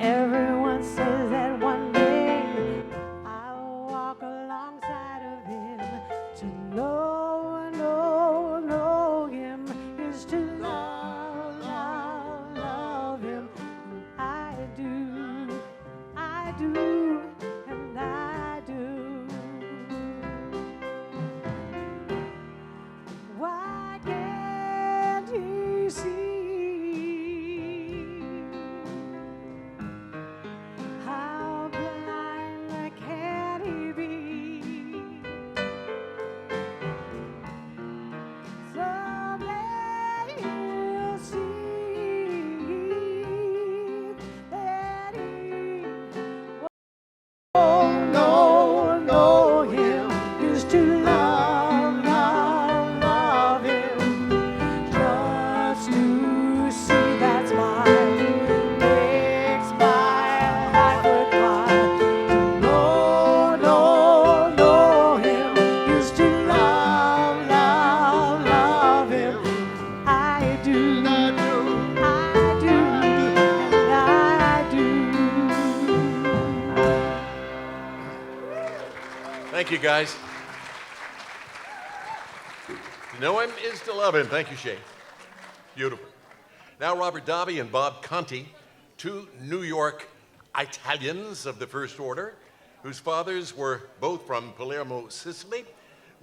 Everyone says that one day I'll walk alongside of him. To know him is to love him. I do, and I do. Why can't he see how blind can he be? Someday he'll see that he won't know him is to love him. Just to see that smile makes my heart worthwhile. To know him is to love him. I do, and I do. Thank you, guys. To know him is to love him. Thank you, Shay. Beautiful. Now Robert Davi and Bob Conti, two New York Italians of the first order, whose fathers were both from Palermo, Sicily,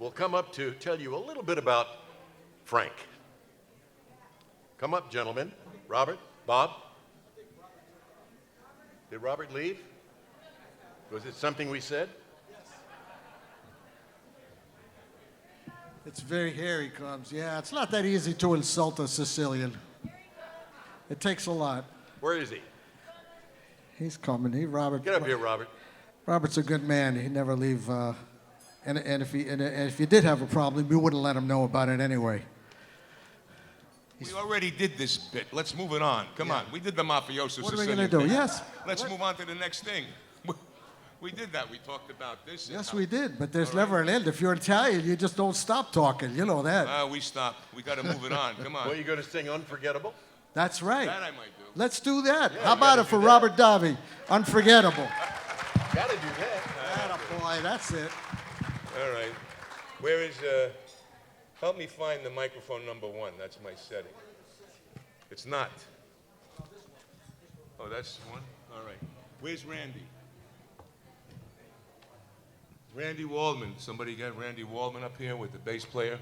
will come up to tell you a little bit about Frank. Come up, gentlemen. Robert, Bob. Did Robert leave? Was it something we said? It's very here he comes. Yeah, it's not that easy to insult a Sicilian. It takes a lot. Where is he? He's coming. Robert. Get up here, Robert. Robert's a good man. He'd never leave. And if you did have a problem, you wouldn't let him know about it anyway. We already did this bit. Let's move it on. Come on. We did the mafioso What are we Sicilian going to do? thing. Yes. Let's move on to the next thing. We did that. We talked about this. Yes, we did. But there's never an end. If you're Italian, you just don't stop talking. You know that. We stopped. We got to move it on. Come on. Well, you going to sing Unforgettable? That's right. That I might do. Let's do that. Yeah, How you about gotta it for do that. Robert Davi? Unforgettable. Got to do that. Attaboy, that's it. All right. Where is, help me find the microphone number 1. That's my setting. It's not. Oh, that's one? All right. Where's Randy? Randy Waldman. Somebody got Randy Waldman up here with the bass player?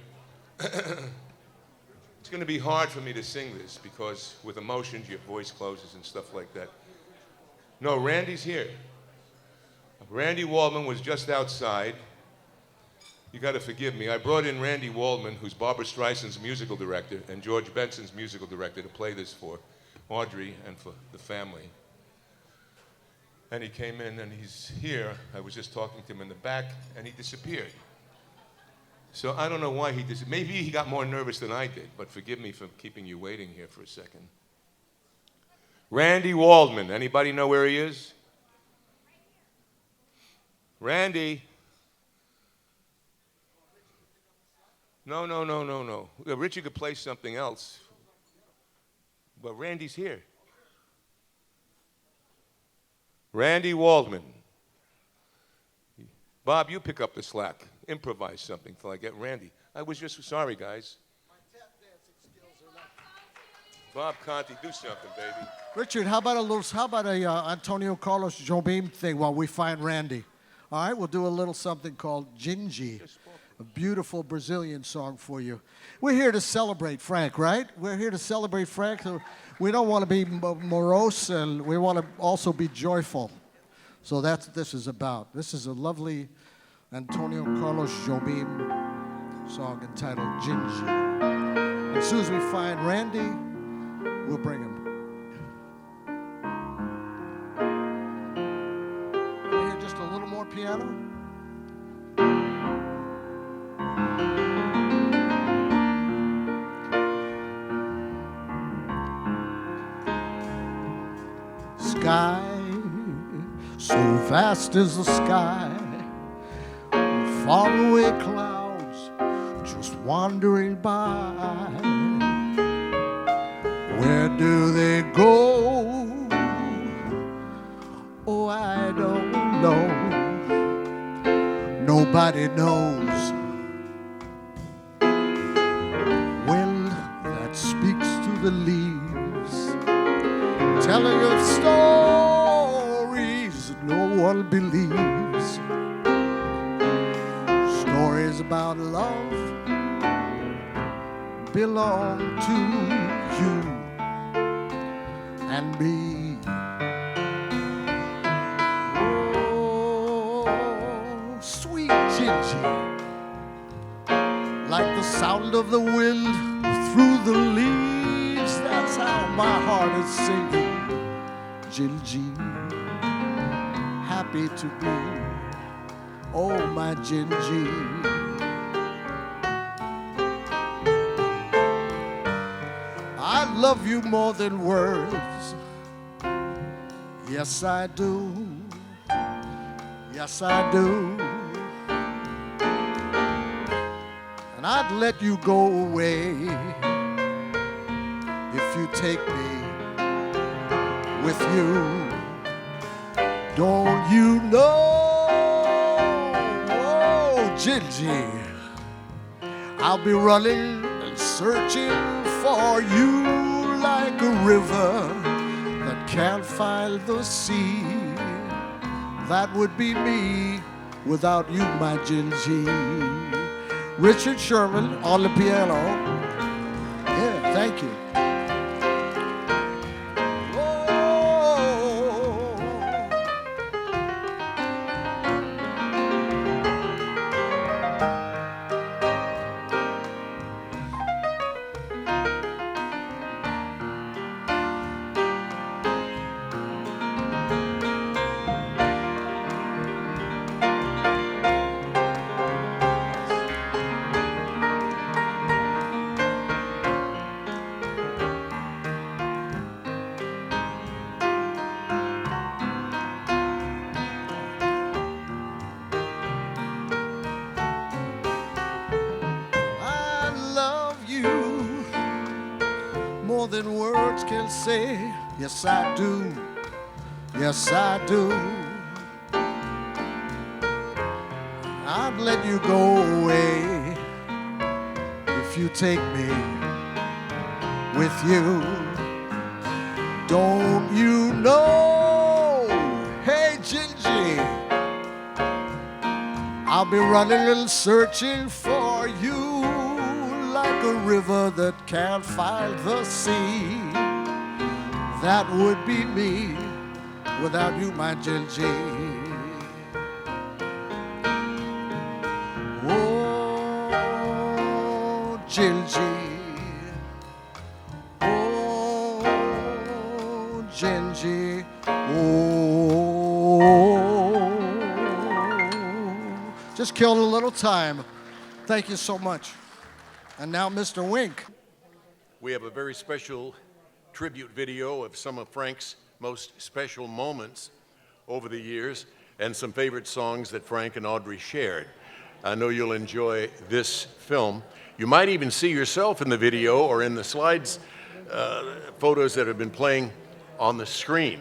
It's going to be hard for me to sing this because with emotions, your voice closes and stuff like that. No, Randy's here. Randy Waldman was just outside. You got to forgive me. I brought in Randy Waldman, who's Barbra Streisand's musical director and George Benson's musical director, to play this for Audrey and for the family. And he came in and he's here. I was just talking to him in the back and he disappeared. So I don't know why he disappeared. Maybe he got more nervous than I did, but forgive me for keeping you waiting here for a second. Randy Waldman. Anybody know where he is? Randy. No. Richie could play something else. But Randy's here. Randy Waldman. Bob, you pick up the slack. Improvise something till I get Randy. I was just sorry, guys. My tap dancing skills are not. Bob Conti, do something, baby. Richard, how about a Antonio Carlos Jobim thing while we find Randy? All right, we'll do a little something called Jinji, a beautiful Brazilian song for you. We're here to celebrate Frank, right? We're here to celebrate Frank. So we don't want to be morose, and we want to also be joyful. So that's what this is about. This is a lovely Antonio Carlos Jobim song entitled Jinji. As soon as we find Randy, we'll bring him. We hear just a little more piano. Sky, so vast is the sky, faraway clouds just wandering by. Where do they go? Oh, I don't know. Nobody knows. Wind that speaks to the leaves, telling of stories no one believes. Stories about love belong to you and me. Oh, sweet Jinji, like the sound of the wind through the leaves, that's how my heart is singing. Jinji, happy to be, oh my Jinji. I love you more than words, yes I do, yes I do. And I'd let you go away if you take me with you. Don't you know, oh, Jinji, I'll be running and searching for you like a river that can't find the sea. That would be me without you, my Jinji. Richard Sherman on the piano. Yeah, thank you. I love you more than words can say. Yes, I do. Yes, I do. I'd let you go away if you take me with you. Don't you know? Hey, Jinji, I'll be running and searching for you like a river that can't find the sea. That would be me without you, my Jinji. Oh, Jinji. Oh, Jinji. Oh. Just killed a little time. Thank you so much. And now, Mr. Wink. We have a very special tribute video of some of Frank's most special moments over the years and some favorite songs that Frank and Audrey shared. I know you'll enjoy this film. You might even see yourself in the video or in the slides, photos that have been playing on the screen.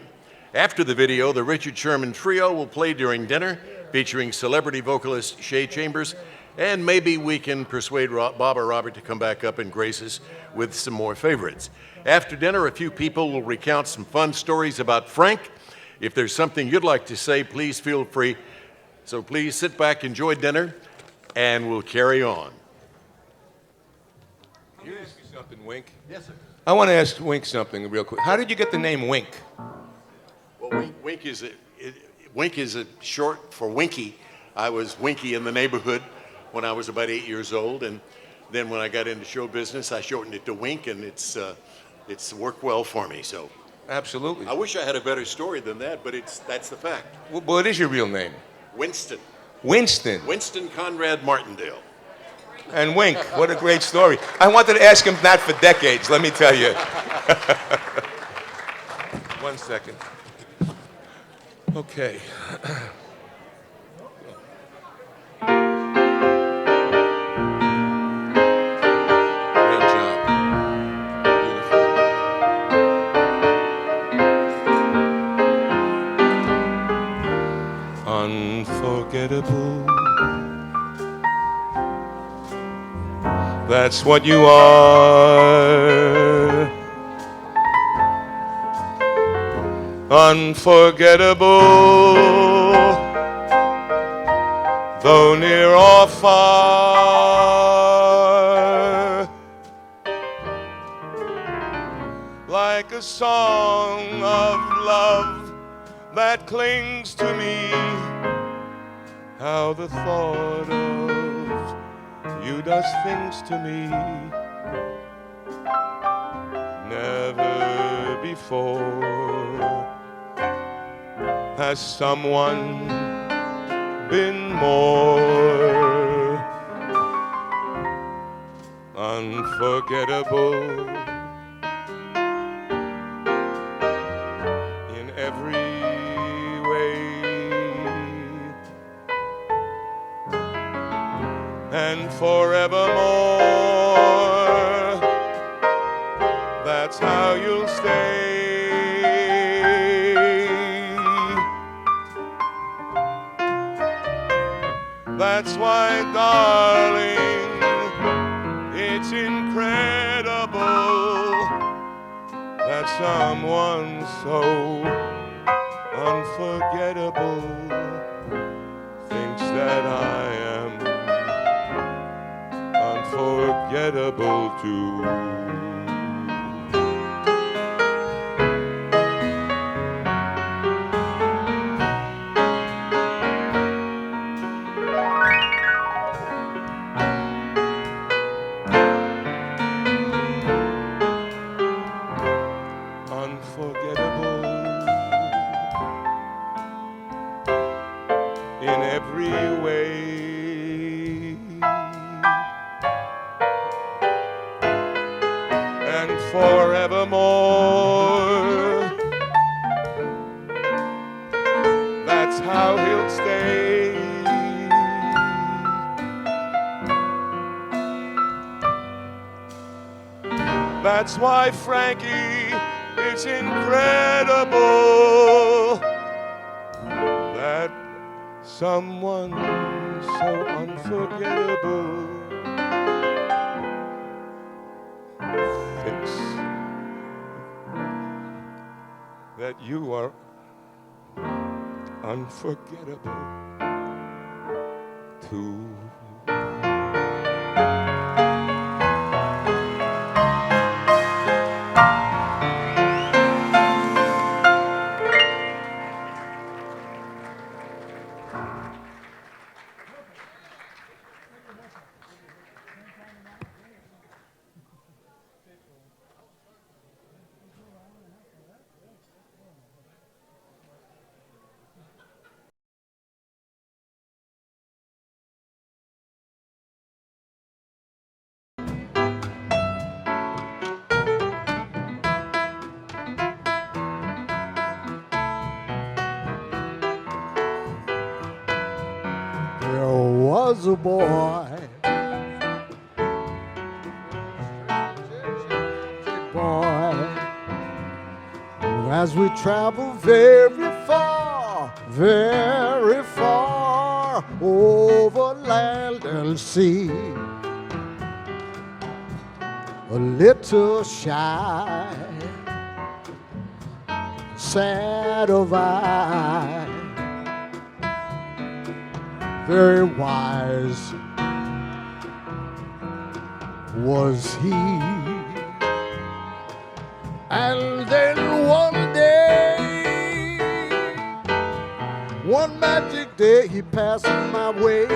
After the video, the Richard Sherman Trio will play during dinner, featuring celebrity vocalist Shay Chambers, and maybe we can persuade Bob or Robert to come back up and grace us with some more favorites. After dinner, a few people will recount some fun stories about Frank. If there's something you'd like to say, please feel free. So please sit back, enjoy dinner, and we'll carry on. Can you ask me something, Wink? Yes, sir. I want to ask Wink something real quick. How did you get the name Wink? Well, Wink is a short for Winky. I was Winky in the neighborhood when I was about 8 years old, and then when I got into show business, I shortened it to Wink, and it's worked well for me. So, Absolutely. I wish I had a better story than that, but that's the fact. Well, it is your real name. Winston Conrad Martindale. And Wink, what a great story. I wanted to ask him that for decades, let me tell you. 1 second. Okay. Great job. Beautiful. Unforgettable. That's what you are. Unforgettable, though near or far, like a song of love that clings to me. How the thought of you does things to me. Never before has someone been more unforgettable in every way, and forevermore, that's how you'll stay. That's why, darling, it's incredible that someone so unforgettable thinks that I am unforgettable too. In every way, and forevermore, that's how he'll stay. That's why, Frankie, it's incredible that someone so unforgettable thinks that you are unforgettable too. There was a boy, who, as we travel very far over land and sea, a little shy, sad of eye, very wise was he. And then one day, one magic day, he passed my way.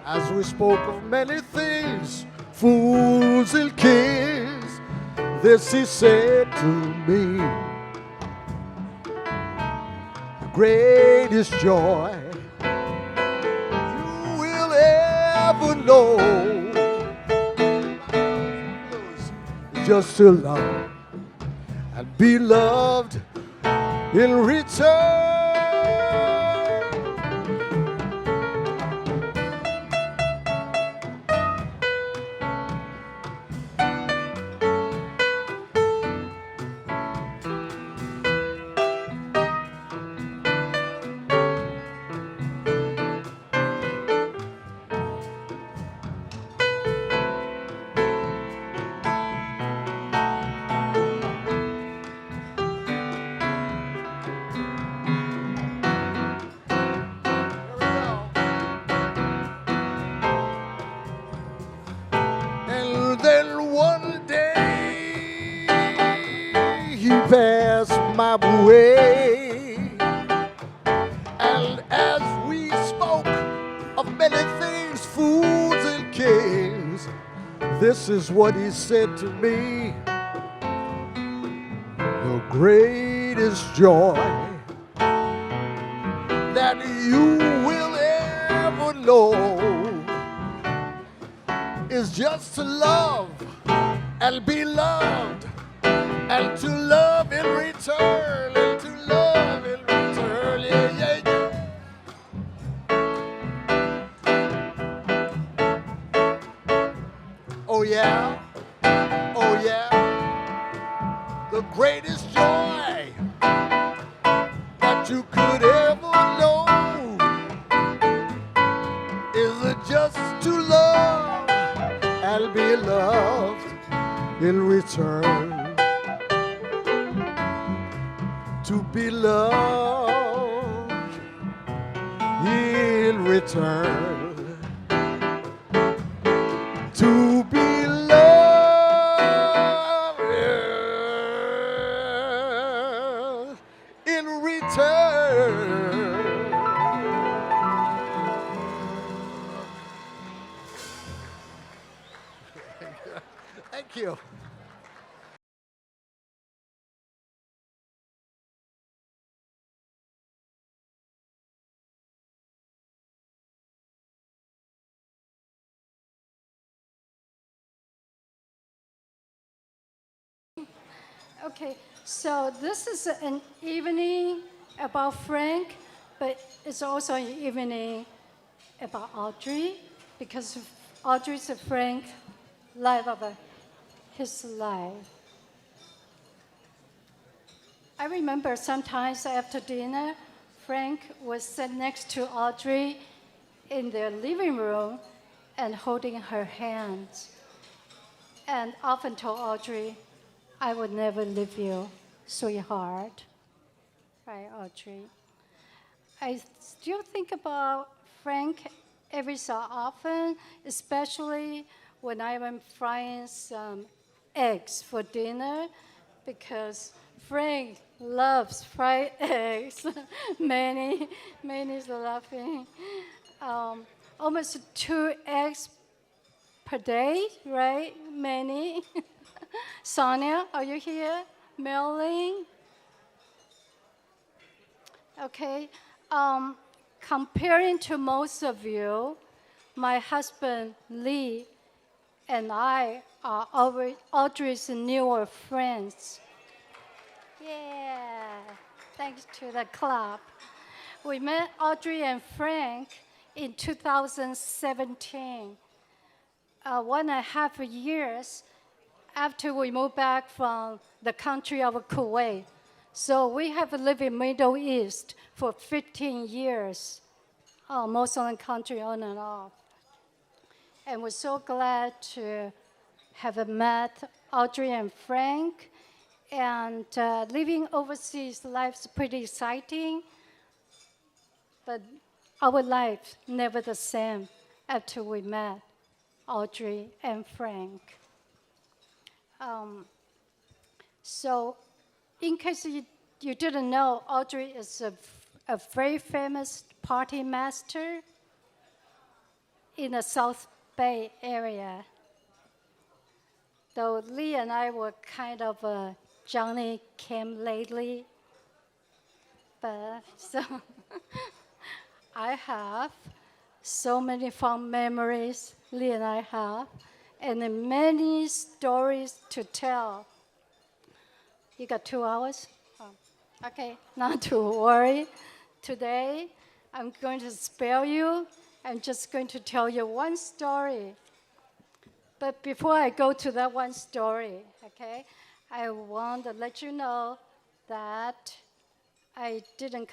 As we spoke of many things, fools and kings, this he said to me: greatest joy you will ever know is just to love and be loved in return. Passed my way, and as we spoke of many things, fools and kings, this is what he said to me: the greatest joy that you will ever know is just to love and be loved, and to love in return, and to love in return, yeah, yeah, yeah. Oh yeah, oh yeah. The greatest joy that you could ever know is just to love and be loved in return to be loved in return to be loved in return. Thank you. Okay, so this is an evening about Frank, but it's also an evening about Audrey, because Audrey is a Frank life of his life. I remember sometimes after dinner, Frank would sit next to Audrey in their living room and holding her hands, and often told Audrey, I would never leave you, sweetheart. Right, Audrey? I still think about Frank every so often, especially when I am frying some eggs for dinner, because Frank loves fried eggs. Many's laughing. Almost 2 eggs per day, right? Many. Sonia, are you here? Marilyn? Okay. Comparing to most of you, my husband Lee and I are Audrey's newer friends. Yeah, thanks to the club. We met Audrey and Frank in 2017, 1.5 years after we moved back from the country of Kuwait. So we have lived in Middle East for 15 years, Muslim country on and off. And we're so glad to have met Audrey and Frank. And living overseas, life's pretty exciting, but our life never the same after we met Audrey and Frank. So in case you didn't know, Audrey is a very famous party master in the South Bay area. Though Lee and I were kind of Johnny came lately, but so I have so many fond memories Lee and I have, and many stories to tell. You got 2 hours? Oh, okay, not to worry. Today, I'm going to spare you. I'm just going to tell you one story. But before I go to that one story, okay, I want to let you know that I didn't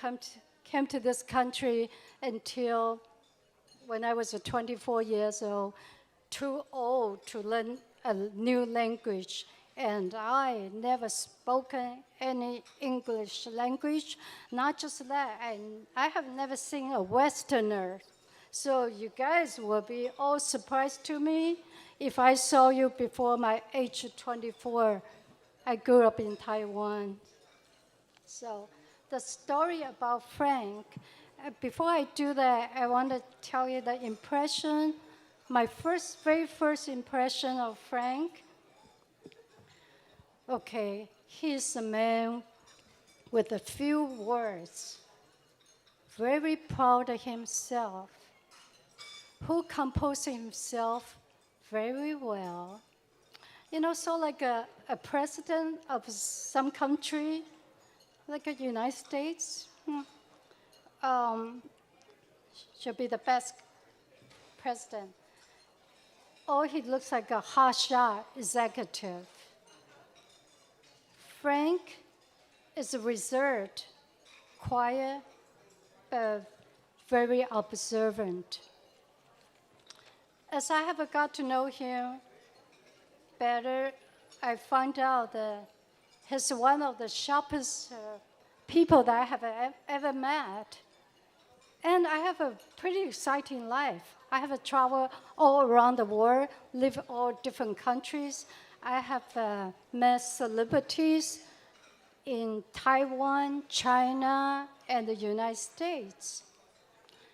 came to this country until when I was 24 years old, too old to learn a new language. And I never spoken any English language. Not just that, I have never seen a Westerner. So you guys will be all surprised to me if I saw you before my age 24. I grew up in Taiwan. So the story about Frank, before I do that, I want to tell you the impression, my very first impression of Frank. Okay, he's a man with a few words, very proud of himself, who composed himself very well. You know, so like a president of some country, like the United States, should be the best president. Or he looks like a hotshot executive. Frank is reserved, quiet, but very observant. As I have got to know him better, I found out that he's one of the sharpest people that I have ever met. And I have a pretty exciting life. I have traveled all around the world, lived all different countries. I have met celebrities in Taiwan, China, and the United States.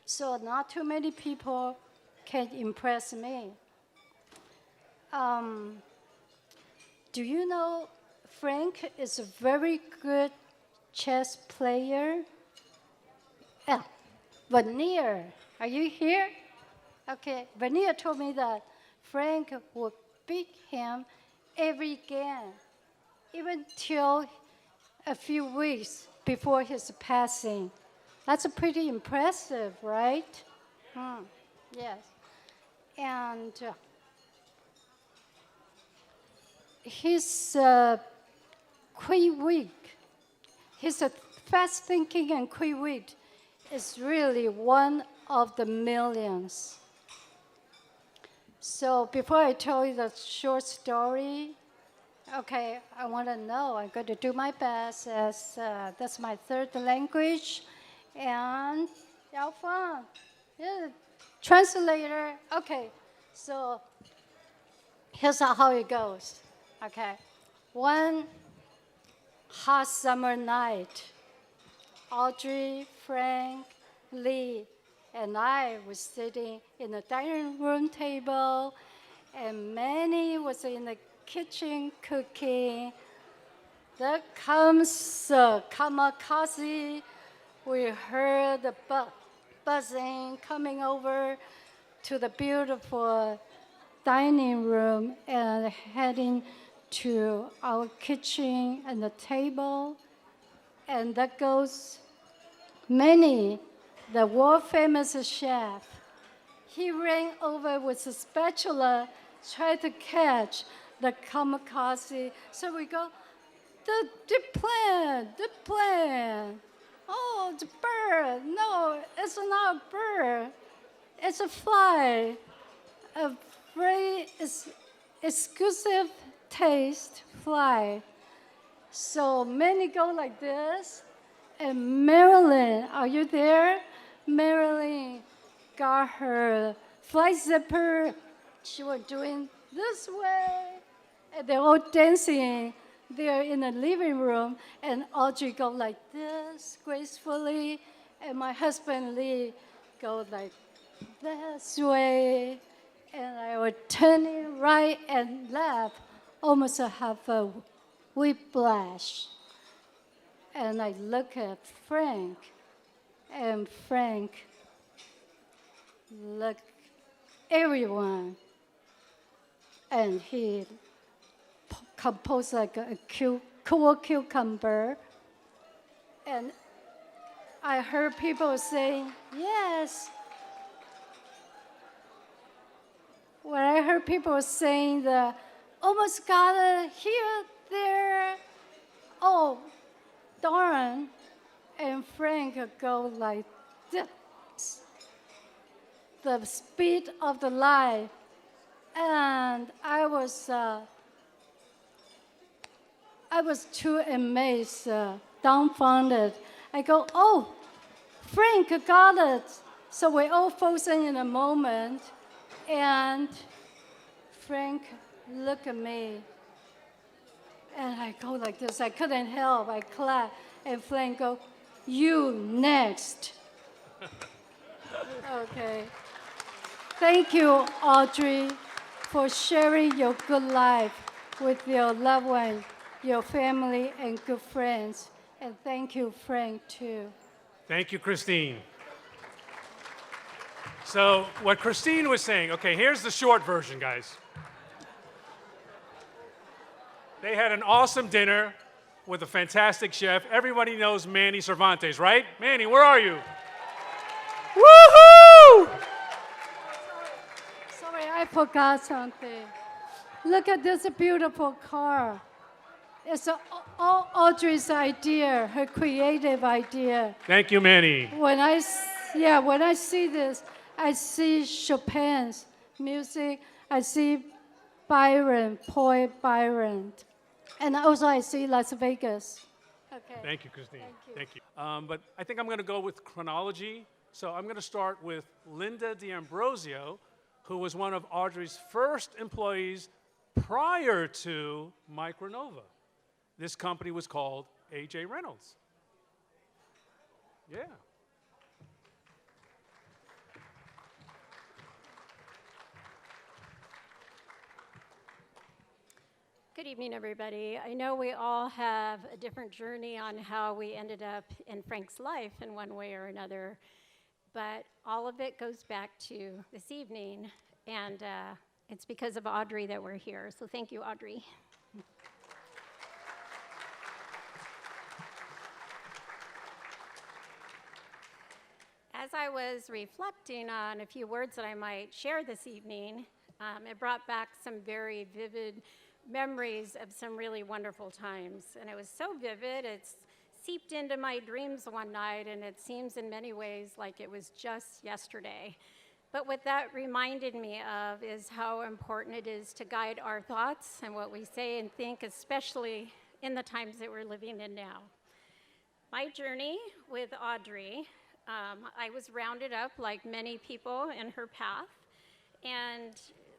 So not too many people can impress me. Do you know Frank is a very good chess player? Vanier, are you here? Okay, Vanier told me that Frank would beat him every game, even till a few weeks before his passing. That's pretty impressive, right? Yes. And he's quick-witted. He's a fast-thinking and quick-witted. Is really one of the millions. So before I tell you the short story, okay, I want to know. I'm going to do my best as that's my third language. And Yao Fang, translator. Okay, so here's how it goes. Okay, one hot summer night, Audrey, Frank, Lee, and I was sitting in the dining room table, and Manny was in the kitchen cooking. There comes kamikaze. We heard the buzzing coming over to the beautiful dining room and heading to our kitchen and the table. And that goes Manny, the world-famous chef. He ran over with a spatula, tried to catch the kamikaze. So we go, the plane. Oh, it's a bird. No, it's not a bird. It's a fly. A very exclusive taste fly. So many go like this. And Marilyn, are you there? Marilyn got her fly zipper. She was doing this way. And they're all dancing there in the living room. And Audrey go like this gracefully. And my husband Lee go like this way. And I was turning right and left, almost have a whiplash. And I look at Frank, and Frank looked everyone, and he composed like a cool cucumber. And I heard people saying, yes. When I heard people saying that, almost got it here, there, oh, darn, and Frank go like this, the speed of the light, and I was too amazed, dumbfounded. I go, oh, Frank got it. So we all frozen in a moment, and Frank looked at me. And I go like this. I couldn't help. I clap. And Frank go, you next. Okay. Thank you, Audrey, for sharing your good life with your loved one, your family, and good friends. And thank you, Frank, too. Thank you, Christine. So what Christine was saying, okay, here's the short version, guys. They had an awesome dinner with a fantastic chef. Everybody knows Manny Cervantes, right? Manny, where are you? Woohoo! Sorry, I forgot something. Look at this beautiful car. It's all Audrey's idea, her creative idea. Thank you, Manny. When I see this, I see Chopin's music. I see Byron, Point Byron. And also I see Las Vegas. Okay. Thank you, Christine. Thank you. But I think I'm going to go with chronology. So I'm going to start with Linda D'Ambrosio, who was one of Audrey's first employees prior to Micronova. This company was called A.J. Reynolds. Yeah. Good evening, everybody. I know we all have a different journey on how we ended up in Frank's life in one way or another, but all of it goes back to this evening, and it's because of Audrey that we're here. So thank you, Audrey. As I was reflecting on a few words that I might share this evening, it brought back some very vivid memories of some really wonderful times. And it was so vivid, it's seeped into my dreams one night, and it seems in many ways like it was just yesterday. But what that reminded me of is how important it is to guide our thoughts and what we say and think, especially in the times that we're living in now. My journey with Audrey, I was rounded up like many people in her path, and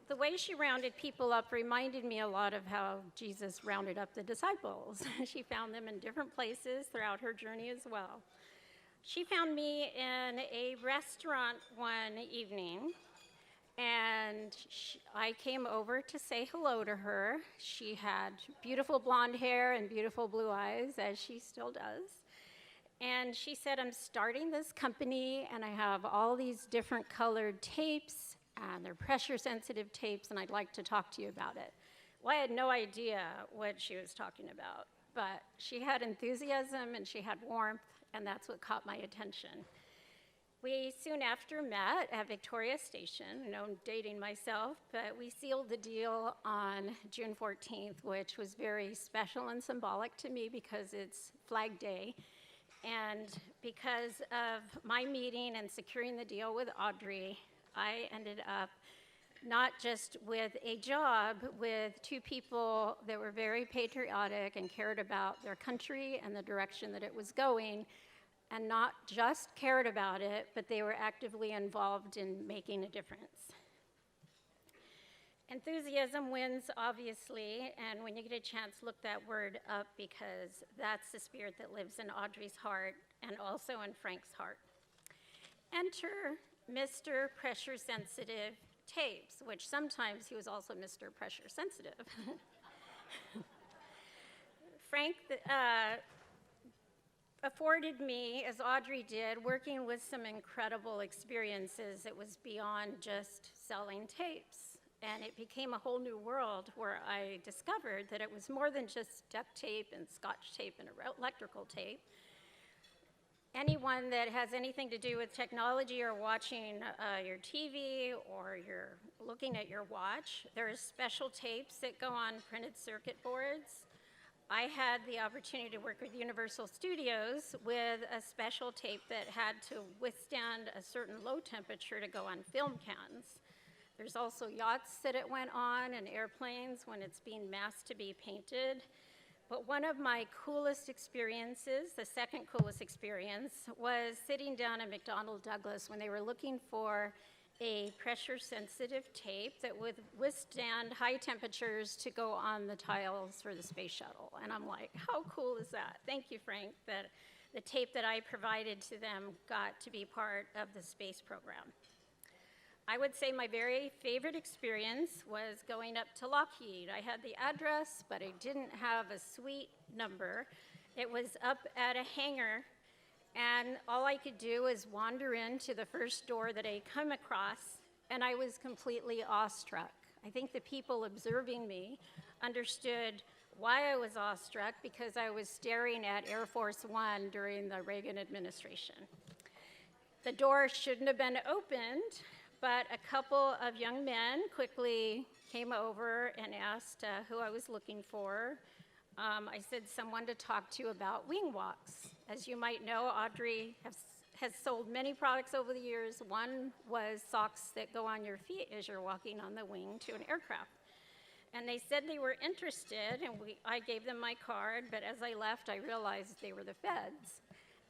the way she rounded people up reminded me a lot of how Jesus rounded up the disciples. She found them in different places throughout her journey as well. She found me in a restaurant one evening, and I came over to say hello to her. She had beautiful blonde hair and beautiful blue eyes, as she still does. And she said, I'm starting this company, and I have all these different colored tapes, and they're pressure-sensitive tapes, and I'd like to talk to you about it. Well, I had no idea what she was talking about, but she had enthusiasm, and she had warmth, and that's what caught my attention. We soon after met at Victoria Station. I know I'm dating myself, but we sealed the deal on June 14th, which was very special and symbolic to me because it's Flag Day. And because of my meeting and securing the deal with Audrey, I ended up not just with a job with two people that were very patriotic and cared about their country and the direction that it was going, and not just cared about it, but they were actively involved in making a difference. Enthusiasm wins, obviously, and when you get a chance, look that word up because that's the spirit that lives in Audrey's heart and also in Frank's heart. Enter Mr. Pressure Sensitive Tapes, which sometimes he was also Mr. Pressure Sensitive. Frank afforded me, as Audrey did, working with some incredible experiences. It was beyond just selling tapes. And it became a whole new world where I discovered that it was more than just duct tape and scotch tape and electrical tape. Anyone that has anything to do with technology or watching your TV or you're looking at your watch, there are special tapes that go on printed circuit boards. I had the opportunity to work with Universal Studios with a special tape that had to withstand a certain low temperature to go on film cans. There's also yachts that it went on and airplanes when it's being masked to be painted. But one of my coolest experiences, the second coolest experience, was sitting down at McDonnell Douglas when they were looking for a pressure-sensitive tape that would withstand high temperatures to go on the tiles for the space shuttle. And I'm like, how cool is that? Thank you, Frank, that the tape that I provided to them got to be part of the space program. I would say my very favorite experience was going up to Lockheed. I had the address, but I didn't have a suite number. It was up at a hangar, and all I could do was wander into the first door that I come across, and I was completely awestruck. I think the people observing me understood why I was awestruck because I was staring at Air Force One during the Reagan administration. The door shouldn't have been opened, but a couple of young men quickly came over and asked who I was looking for. I said someone to talk to about wing walks. As you might know, Audrey has sold many products over the years. One was socks that go on your feet as you're walking on the wing to an aircraft. And they said they were interested, and I gave them my card, but as I left, I realized they were the feds.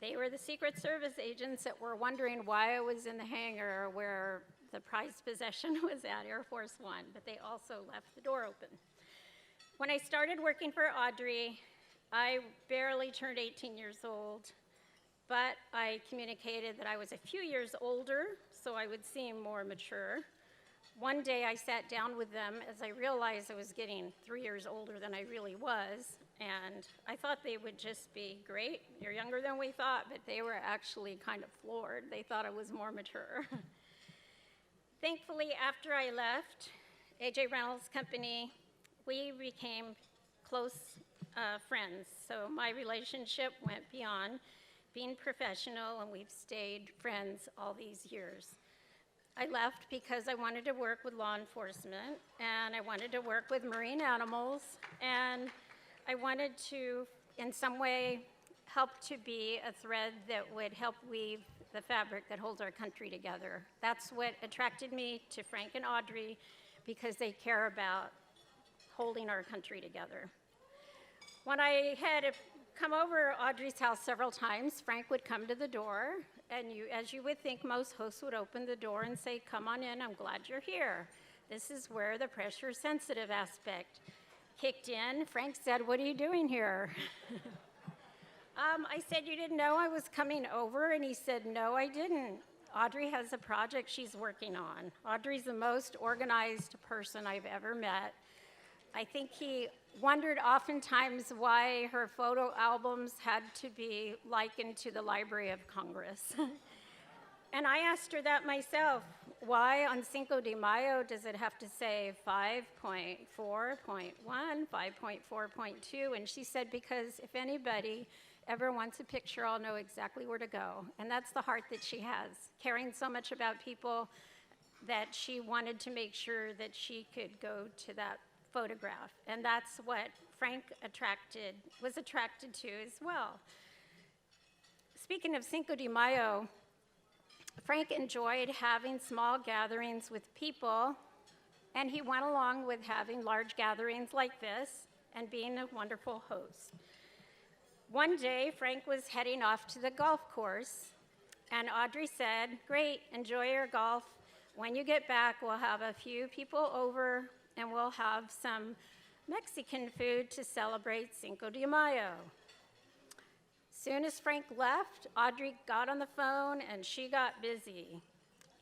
They were the Secret Service agents that were wondering why I was in the hangar where the prized possession was at Air Force One, but they also left the door open. When I started working for Audrey, I barely turned 18 years old, but I communicated that I was a few years older, so I would seem more mature. One day I sat down with them as I realized I was getting 3 years older than I really was, and I thought they would just be great. You're younger than we thought, but they were actually kind of floored. They thought I was more mature. Thankfully, after I left A.J. Reynolds Company, we became close friends. So my relationship went beyond being professional, and we've stayed friends all these years. I left because I wanted to work with law enforcement, and I wanted to work with marine animals, and I wanted to, in some way, help to be a thread that would help weave the fabric that holds our country together. That's what attracted me to Frank and Audrey, because they care about holding our country together. When I had come over Audrey's house several times, Frank would come to the door, and as you would think, most hosts would open the door and say, "Come on in, I'm glad you're here." This is where the pressure-sensitive aspect kicked in. Frank said, "What are you doing here?" I said, "You didn't know I was coming over?" And he said, "No, I didn't. Audrey has a project she's working on." Audrey's the most organized person I've ever met. I think he wondered oftentimes why her photo albums had to be likened to the Library of Congress. And I asked her that myself. Why on Cinco de Mayo does it have to say 5.4.1, 5.4.2? And she said, because if anybody ever wants a picture, I'll know exactly where to go. And that's the heart that she has, caring so much about people that she wanted to make sure that she could go to that photograph. And that's what Frank was attracted to as well. Speaking of Cinco de Mayo, Frank enjoyed having small gatherings with people, and he went along with having large gatherings like this and being a wonderful host. One day, Frank was heading off to the golf course, and Audrey said, "Great, enjoy your golf. When you get back, we'll have a few people over, and we'll have some Mexican food to celebrate Cinco de Mayo." Soon as Frank left, Audrey got on the phone, and she got busy.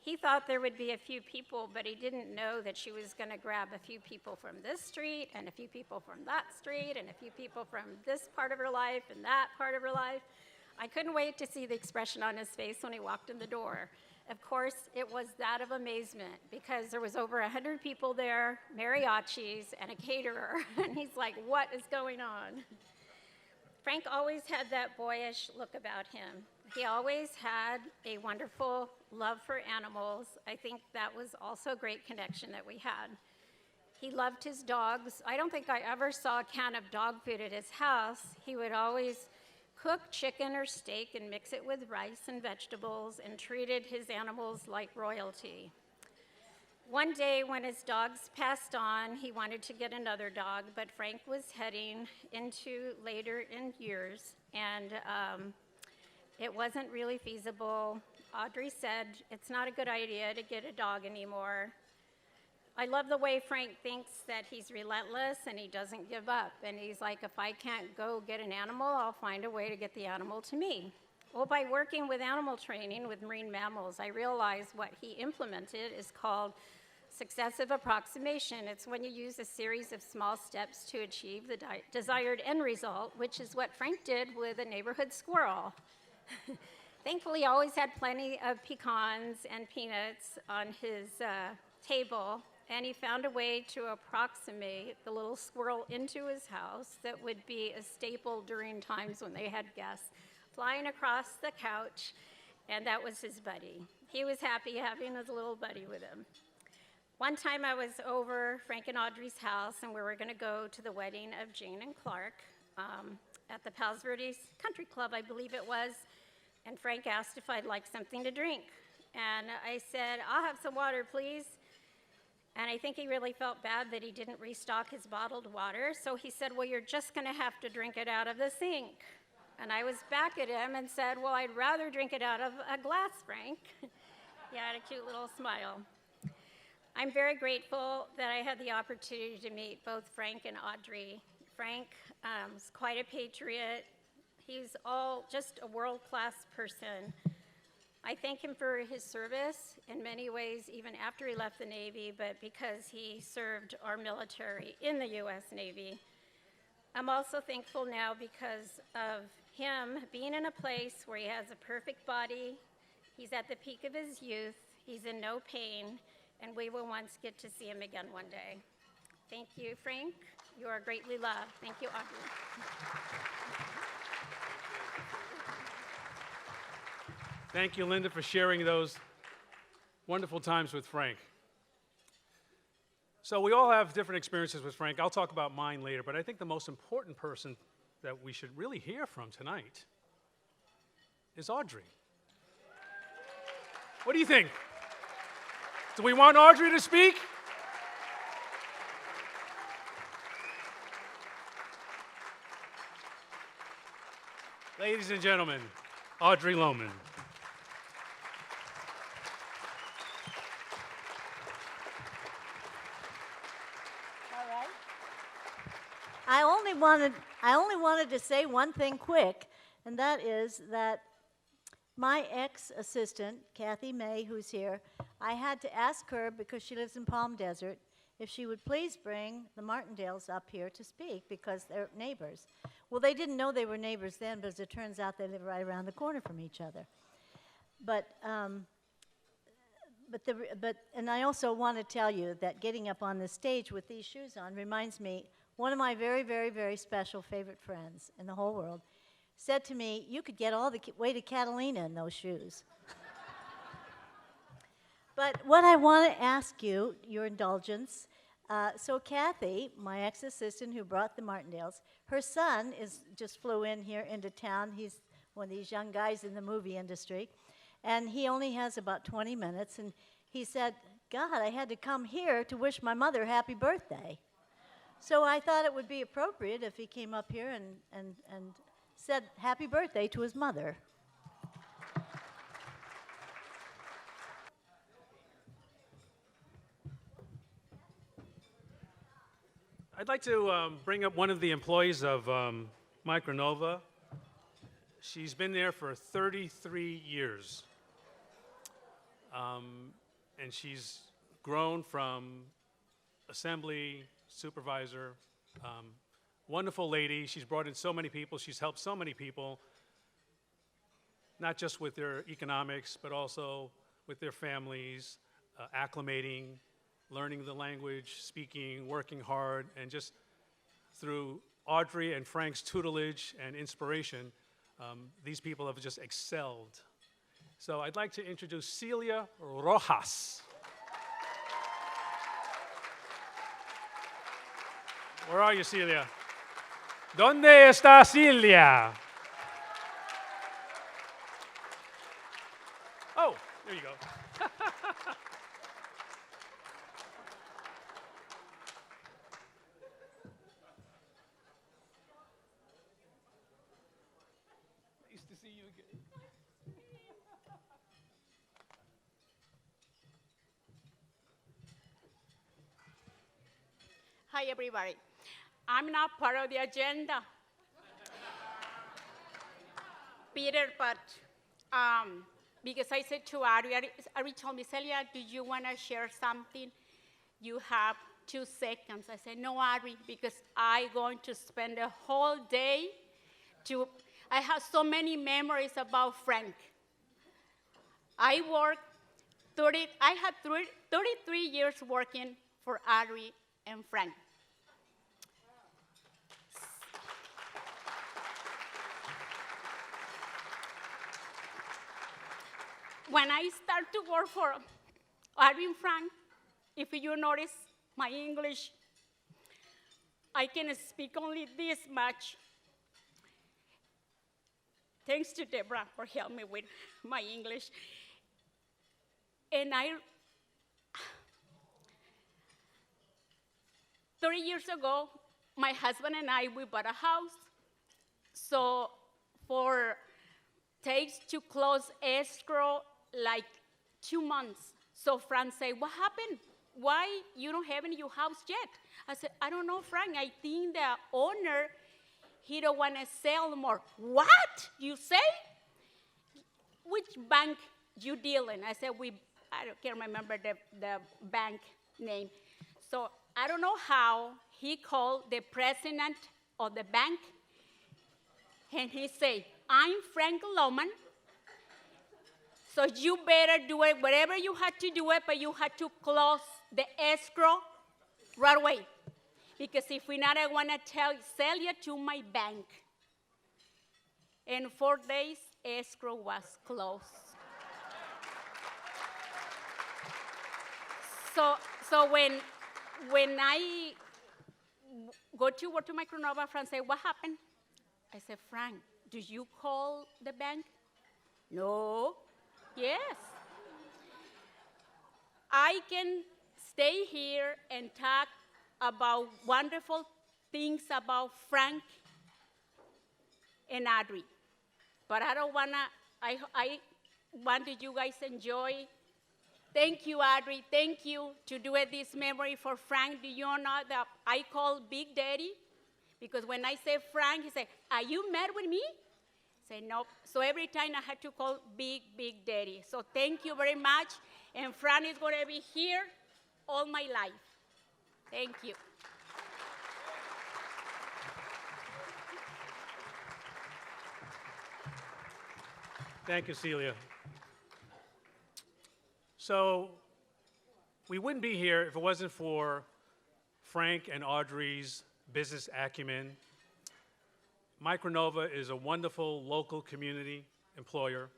He thought there would be a few people, but he didn't know that she was going to grab a few people from this street, and a few people from that street, and a few people from this part of her life and that part of her life. I couldn't wait to see the expression on his face when he walked in the door. Of course, it was that of amazement, because there was over 100 people there, mariachis, and a caterer, and he's like, "What is going on?" Frank always had that boyish look about him. He always had a wonderful love for animals. I think that was also a great connection that we had. He loved his dogs. I don't think I ever saw a can of dog food at his house. He would always cook chicken or steak and mix it with rice and vegetables and treated his animals like royalty. One day when his dogs passed on, he wanted to get another dog, but Frank was heading into later in years, and it wasn't really feasible. Audrey said, "It's not a good idea to get a dog anymore." I love the way Frank thinks that he's relentless and he doesn't give up. And he's like, if I can't go get an animal, I'll find a way to get the animal to me. Well, by working with animal training with marine mammals, I realized what he implemented is called successive approximation. It's when you use a series of small steps to achieve the desired end result, which is what Frank did with a neighborhood squirrel. Thankfully, he always had plenty of pecans and peanuts on his table, and he found a way to approximate the little squirrel into his house that would be a staple during times when they had guests, flying across the couch, and that was his buddy. He was happy having his little buddy with him. One time I was over Frank and Audrey's house, and we were going to go to the wedding of Jane and Clark at the Palos Verdes Country Club, I believe it was, and Frank asked if I'd like something to drink. And I said, "I'll have some water, please." And I think he really felt bad that he didn't restock his bottled water. So he said, well, you're just going to have to drink it out of the sink. And I was back at him and said, well, I'd rather drink it out of a glass, Frank. He had a cute little smile. I'm very grateful that I had the opportunity to meet both Frank and Audrey. Frank is quite a patriot. He's just a world-class person. I thank him for his service in many ways, even after he left the Navy, but because he served our military in the U.S. Navy. I'm also thankful now because of him being in a place where he has a perfect body, he's at the peak of his youth, he's in no pain, and we will once get to see him again one day. Thank you, Frank. You are greatly loved. Thank you, Audrey. Thank you, Linda, for sharing those wonderful times with Frank. So we all have different experiences with Frank. I'll talk about mine later, but I think the most important person that we should really hear from tonight is Audrey. What do you think? Do we want Audrey to speak? Ladies and gentlemen, Audrey Loman. I only wanted to say one thing quick, and that is that my ex-assistant, Kathy May, who's here, I had to ask her, because she lives in Palm Desert, if she would please bring the Martindales up here to speak, because they're neighbors. Well, they didn't know they were neighbors then, but as it turns out, they live right around the corner from each other. And I also want to tell you that getting up on the stage with these shoes on reminds me, one of my very, very, very special favorite friends in the whole world said to me, you could get all the way to Catalina in those shoes. But what I want to ask you, your indulgence, so Kathy, my ex-assistant who brought the Martindales, her son just flew in here into town. He's one of these young guys in the movie industry, and he only has about 20 minutes, and he said, God, I had to come here to wish my mother happy birthday. So I thought it would be appropriate if he came up here and said happy birthday to his mother. I'd like to bring up one of the employees of Micronova. She's been there for 33 years. And she's grown from assembly, supervisor, wonderful lady. She's brought in so many people. She's helped so many people, not just with their economics, but also with their families, acclimating, learning the language, speaking, working hard, and just through Audrey and Frank's tutelage and inspiration, these people have just excelled. So I'd like to introduce Celia Rojas. Where are you, Celia? ¿Dónde está Celia? Oh, there you go. Nice to see you again. Hi, everybody. I'm not part of the agenda, Peter, but because I said to Ari told me, Celia, do you want to share something? You have 2 seconds. I said, no, Ari, because I'm going to spend the whole day I have so many memories about Frank. I had 33 years working for Ari and Frank. When I start to work for Ari and Frank, if you notice my English, I can speak only this much. Thanks to Deborah for helping me with my 3 years ago, my husband and I, we bought a house. So for takes to close escrow like 2 months. So Frank said, what happened? Why you don't have your house yet? I said, I don't know, Frank. I think the owner, he don't want to sell more. What? You say? Which bank you deal in? I said, can't remember the bank name. So I don't know how he called the president of the bank, and he said, I'm Frank Loman, so you better do it, whatever you had to do it, but you had to close the escrow right away. Because if we not, I want to sell you to my bank. In 4 days, escrow was closed. So when I go to work to Micronova, Frank said, what happened? I said, Frank, do you call the bank? No. Yes. I can stay here and talk about wonderful things about Frank and Audrey. But I don't want to, I wanted you guys enjoy. Thank you, Audrey. Thank you to do it this memory for Frank. Do you know that I call Big Daddy? Because when I say Frank, he said, are you mad with me? I said, nope. So every time I had to call Big Daddy. So thank you very much. And Frank is going to be here all my life. Thank you. Thank you, Celia. So we wouldn't be here if it wasn't for Frank and Audrey's business acumen. Micronova is a wonderful local community employer.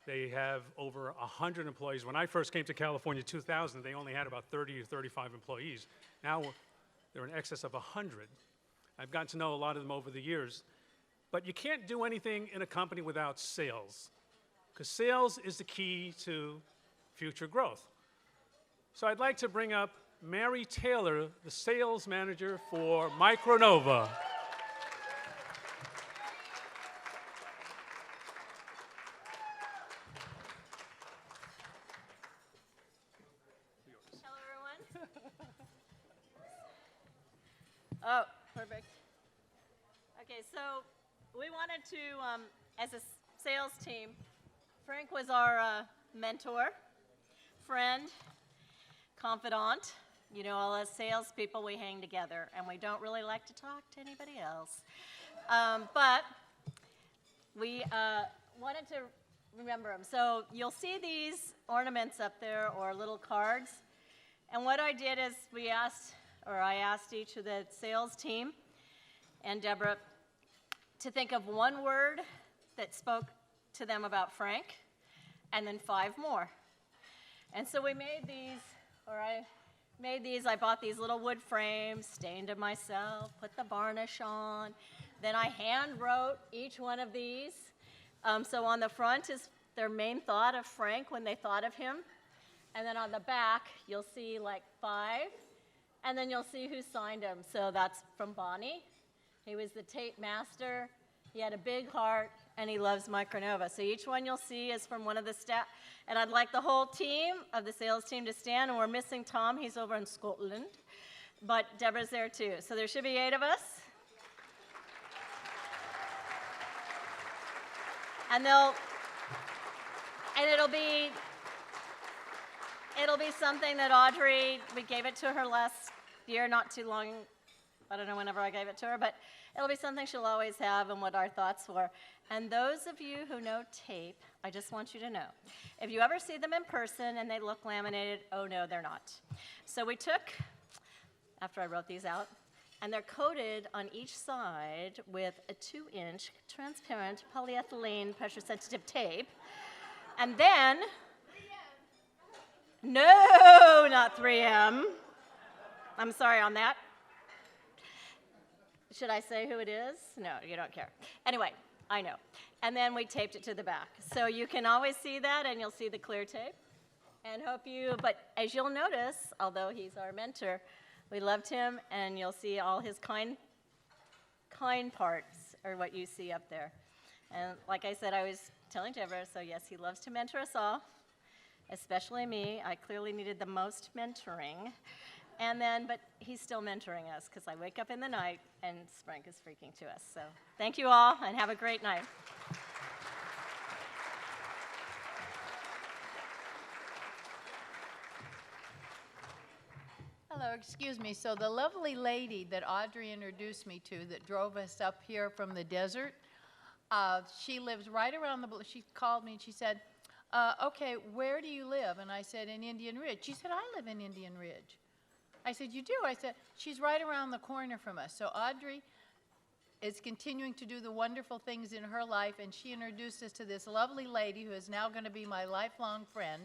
They have over 100 employees. When I first came to California in 2000, they only had about 30 or 35 employees. Now they're in excess of 100. I've gotten to know a lot of them over the years. But you can't do anything in a company without sales, because sales is the key to future growth. So I'd like to bring up Mary Taylor, the sales manager for Micronova. Hello, everyone. Oh, perfect. Okay, so we wanted to, as a sales team, Frank was our mentor, friend, confidant. You know, all us salespeople, we hang together, and we don't really like to talk to anybody else. But we wanted to remember them. So you'll see these ornaments up there, or little cards. And what I did is I asked each of the sales team and Deborah to think of one word that spoke to them about Frank, and then 5 more. And so we made these, I bought these little wood frames, stained them myself, put the varnish on. Then I hand wrote each one of these. So on the front is their main thought of Frank when they thought of him. And then on the back, you'll see like 5. And then you'll see who signed them. So that's from Bonnie. He was the tape master. He had a big heart, and he loves Micronova. So each one you'll see is from one of the staff. And I'd like the whole team of the sales team to stand. And we're missing Tom. He's over in Scotland. But Deborah's there, too. So there should be 8 of us. And it'll be something that Audrey, we gave it to her last year, not too long, I don't know whenever I gave it to her, but it'll be something she'll always have and what our thoughts were. And those of you who know tape, I just want you to know, if you ever see them in person and they look laminated, oh no, they're not. So we took, after I wrote these out, and they're coated on each side with a 2-inch transparent polyethylene pressure-sensitive tape. And then, no, not 3M. I'm sorry on that. Should I say who it is? No, you don't care. Anyway, I know. And then we taped it to the back. So you can always see that, and you'll see the clear tape. And but as you'll notice, although he's our mentor, We loved him, and you'll see all his kind parts are what you see up there. And like I said, I was telling Deborah, so yes, he loves to mentor us all, especially me. I clearly needed the most mentoring. But he's still mentoring us because I wake up in the night and Frank is speaking to us. So thank you all and have a great night. Hello, excuse me. So the lovely lady that Audrey introduced me to that drove us up here from the desert, she lives right around she called me and she said, okay, where do you live? And I said, in Indian Ridge. She said, I live in Indian Ridge. I said, you do? I said, she's right around the corner from us. So Audrey is continuing to do the wonderful things in her life, and she introduced us to this lovely lady who is now going to be my lifelong friend.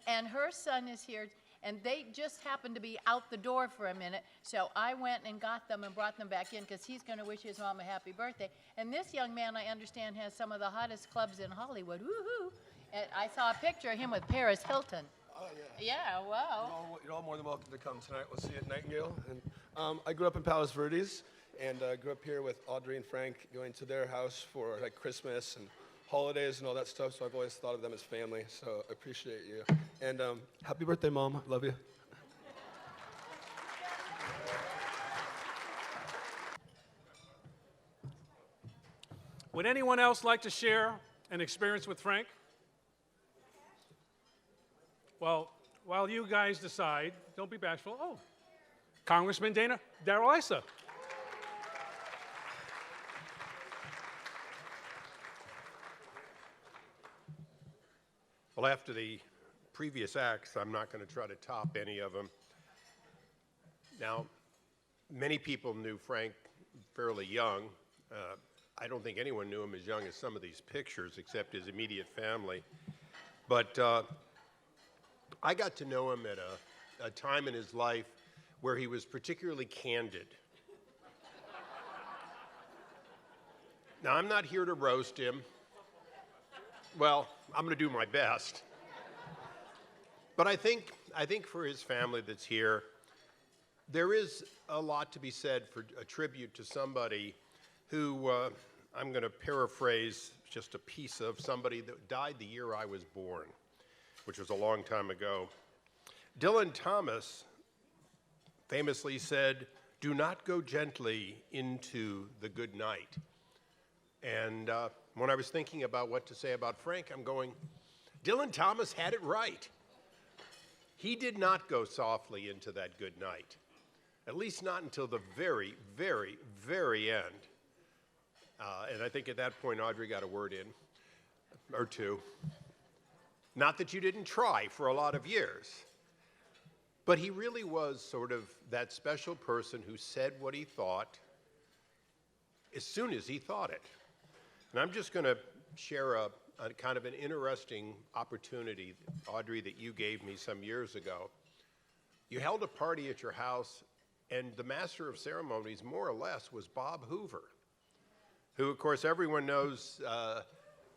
And her son is here, and they just happened to be out the door for a minute, so I went and got them and brought them back in because he's going to wish his mom a happy birthday. And this young man, I understand, has some of the hottest clubs in Hollywood. Woohoo! And I saw a picture of him with Paris Hilton. Oh, yeah. Yeah, wow. You're all more than welcome to come tonight. We'll see you at Nightingale. And I grew up in Palos Verdes, and grew up here with Audrey and Frank, going to their house for like Christmas and holidays and all that stuff. So I've always thought of them as family. So I appreciate you. And happy birthday, Mom. Love you. Would anyone else like to share an experience with Frank? Well, while you guys decide, don't be bashful. Oh, Congressman Darrell Issa. Well, after the previous acts, I'm not going to try to top any of them. Now, many people knew Frank fairly young. I don't think anyone knew him as young as some of these pictures, except his immediate family. But I got to know him at a time in his life where he was particularly candid. Now, I'm not here to roast him. Well, I'm going to do my best. But I think for his family that's here, there is a lot to be said for a tribute to somebody who, I'm going to paraphrase just a piece of somebody that died the year I was born, which was a long time ago. Dylan Thomas famously said, "Do not go gently into the good night." And when I was thinking about what to say about Frank, I'm going, Dylan Thomas had it right. He did not go softly into that good night, at least not until the very, very, very end. And I think at that point, Audrey got a word in, or two. Not that you didn't try for a lot of years, but he really was sort of that special person who said what he thought as soon as he thought it. And I'm just going to share a kind of an interesting opportunity, Audrey, that you gave me some years ago. You held a party at your house, and the master of ceremonies, more or less, was Bob Hoover, who, of course, everyone knows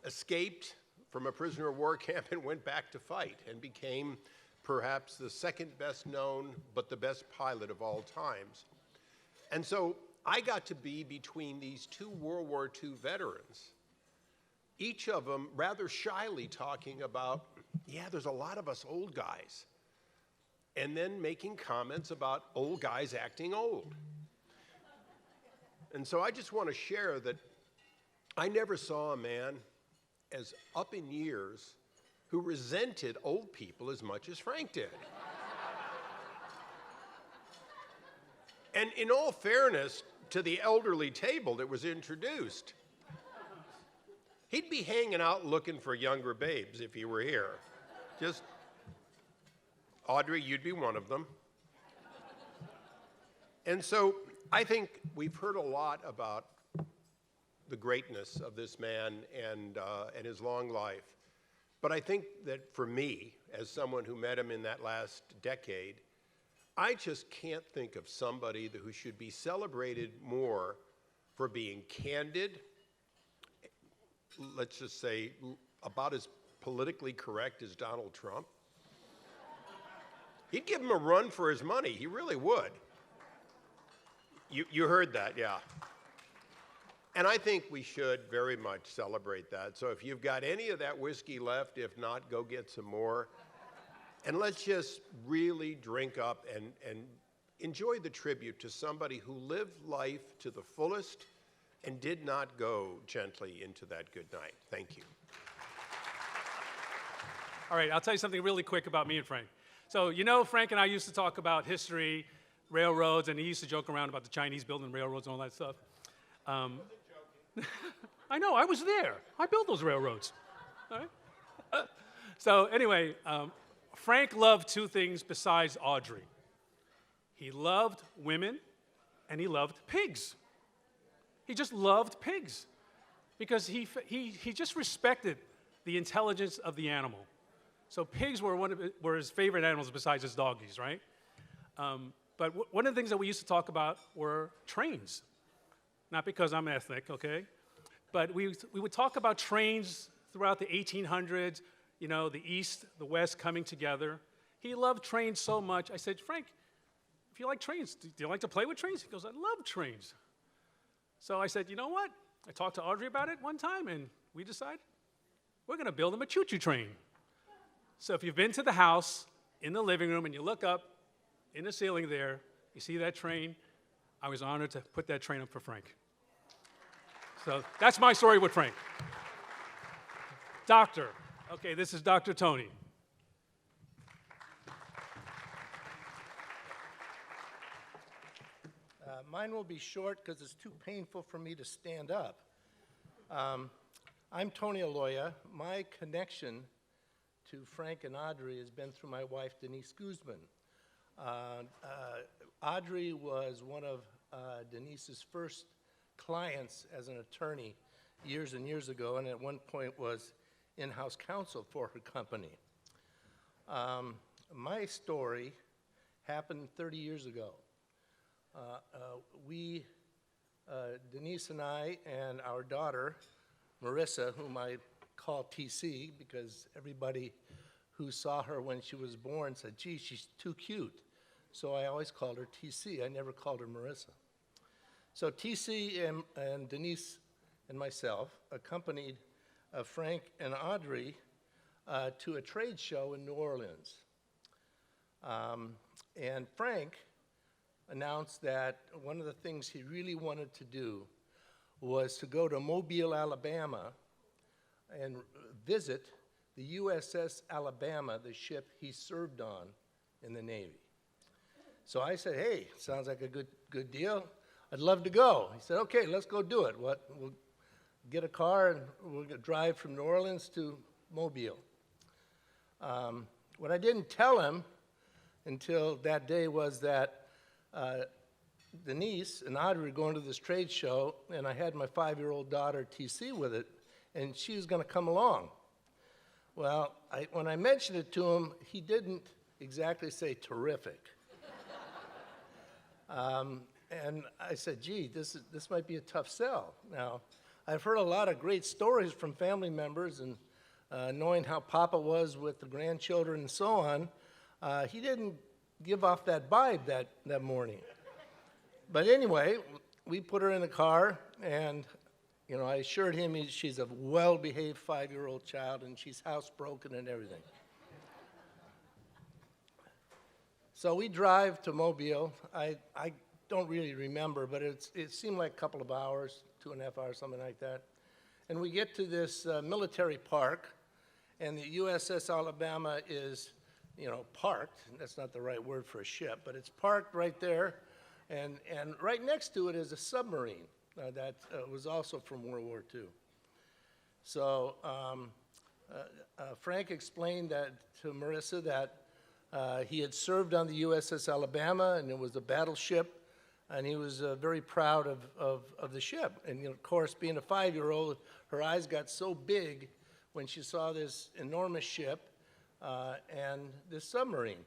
escaped from a prisoner of war camp and went back to fight and became perhaps the second best known but the best pilot of all times. And so I got to be between these two World War II veterans, each of them rather shyly talking about, yeah, there's a lot of us old guys, and then making comments about old guys acting old. And so I just want to share that I never saw a man as up in years who resented old people as much as Frank did. And in all fairness to the elderly table that was introduced, he'd be hanging out looking for younger babes if he were here. Just, Audrey, you'd be one of them. And so I think we've heard a lot about the greatness of this man and his long life. But I think that for me, as someone who met him in that last decade, I just can't think of somebody who should be celebrated more for being candid, let's just say about as politically correct as Donald Trump. He'd give him a run for his money, he really would. You heard that, yeah. And I think we should very much celebrate that. So if you've got any of that whiskey left, if not, go get some more. And let's just really drink up and enjoy the tribute to somebody who lived life to the fullest and did not go gently into that good night. Thank you. All right, I'll tell you something really quick about me and Frank. So, you know, Frank and I used to talk about history, railroads, and he used to joke around about the Chinese building railroads and all that stuff. I know, I was there. I built those railroads. All right? So anyway, Frank loved two things besides Audrey. He loved women, and he loved pigs. He just loved pigs because he just respected the intelligence of the animal. So pigs were his favorite animals besides his doggies, right? But one of the things that we used to talk about were trains. Not because I'm ethnic, okay? But we would talk about trains throughout the 1800s, you know, the East, the West coming together. He loved trains so much. I said, Frank, if you like trains, do you like to play with trains? He goes, I love trains. So I said, you know what? I talked to Audrey about it one time, and we decided we're going to build him a choo-choo train. So if you've been to the house, in the living room, and you look up in the ceiling there, you see that train, I was honored to put that train up for Frank. So that's my story with Frank. Doctor. Okay, this is Dr. Tony. Mine will be short because it's too painful for me to stand up. I'm Tony Aloya. My connection to Frank and Audrey has been through my wife, Denise Guzman. Audrey was one of Denise's first clients as an attorney years and years ago, and at one point was in-house counsel for her company. My story happened 30 years ago. Denise and I and our daughter, Marissa, whom I call TC because everybody who saw her when she was born said, gee, she's too cute. So I always called her TC. I never called her Marissa. So TC and Denise and myself accompanied Frank and Audrey to a trade show in New Orleans. And Frank announced that one of the things he really wanted to do was to go to Mobile, Alabama, and visit the USS Alabama, the ship he served on in the Navy. So I said, hey, sounds like a good deal. I'd love to go. He said, okay, let's go do it. We'll get a car and we'll drive from New Orleans to Mobile. What I didn't tell him until that day was that Denise and Audrey were going to this trade show, and I had my 5-year-old daughter, TC, with it, and she was going to come along. Well, when I mentioned it to him, he didn't exactly say terrific. And I said, gee, this might be a tough sell. Now, I've heard a lot of great stories from family members, and knowing how Papa was with the grandchildren and so on, he didn't give off that vibe that morning. But anyway, we put her in the car, and I assured him she's a well-behaved 5-year-old child, and she's housebroken and everything. So we drive to Mobile. I don't really remember, but it seemed like a couple of hours, 2.5 hours, something like that. And we get to this military park, and the USS Alabama is, parked. That's not the right word for a ship, but it's parked right there. And right next to it is a submarine that was also from World War II. So Frank explained that to Marissa that he had served on the USS Alabama, and it was a battleship, and he was very proud of the ship. And of course, being a 5-year-old, her eyes got so big when she saw this enormous ship and this submarine.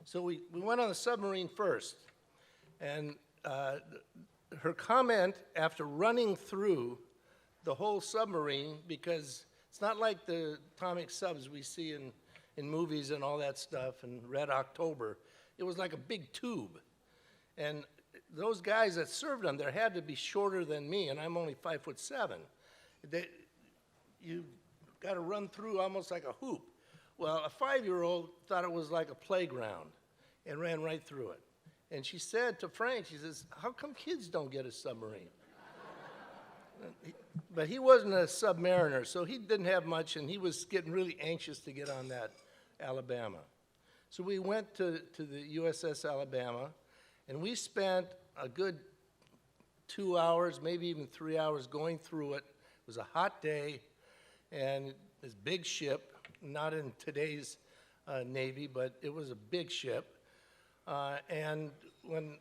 So we went on the submarine first. And her comment after running through the whole submarine, because it's not like the atomic subs we see in movies and all that stuff and Red October. It was like a big tube. And those guys that served on there had to be shorter than me, and I'm only 5'7". You got to run through almost like a hoop. Well, a 5-year-old thought it was like a playground and ran right through it. And she said to Frank, she says, how come kids don't get a submarine? But he wasn't a submariner, so he didn't have much, and he was getting really anxious to get on that Alabama. So we went to the USS Alabama, and we spent a good 2 hours, maybe even 3 hours going through it. It was a hot day, and this big ship, not in today's Navy, but it was a big ship. And when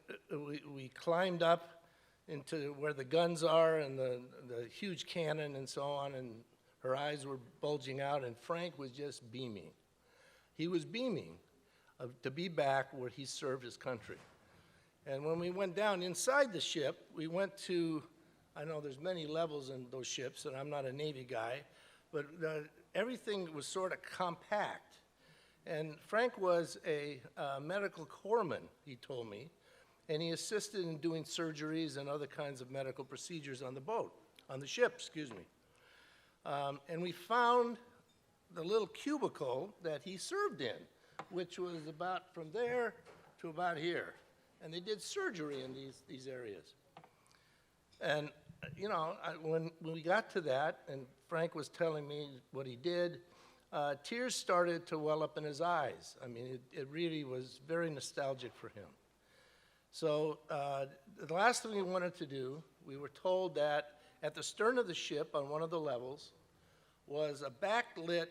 we climbed up into where the guns are and the huge cannon and so on, and her eyes were bulging out, and Frank was just beaming. He was beaming to be back where he served his country. And when we went down inside the ship, we went to, I know there's many levels in those ships, and I'm not a Navy guy, but everything was sort of compact. And Frank was a medical corpsman, he told me, and he assisted in doing surgeries and other kinds of medical procedures on the boat, on the ship, excuse me. And we found the little cubicle that he served in, which was about from there to about here. And they did surgery in these areas. And, you know, when we got to that, and Frank was telling me what he did, tears started to well up in his eyes. I mean, it really was very nostalgic for him. So the last thing we wanted to do, we were told that at the stern of the ship on one of the levels was a backlit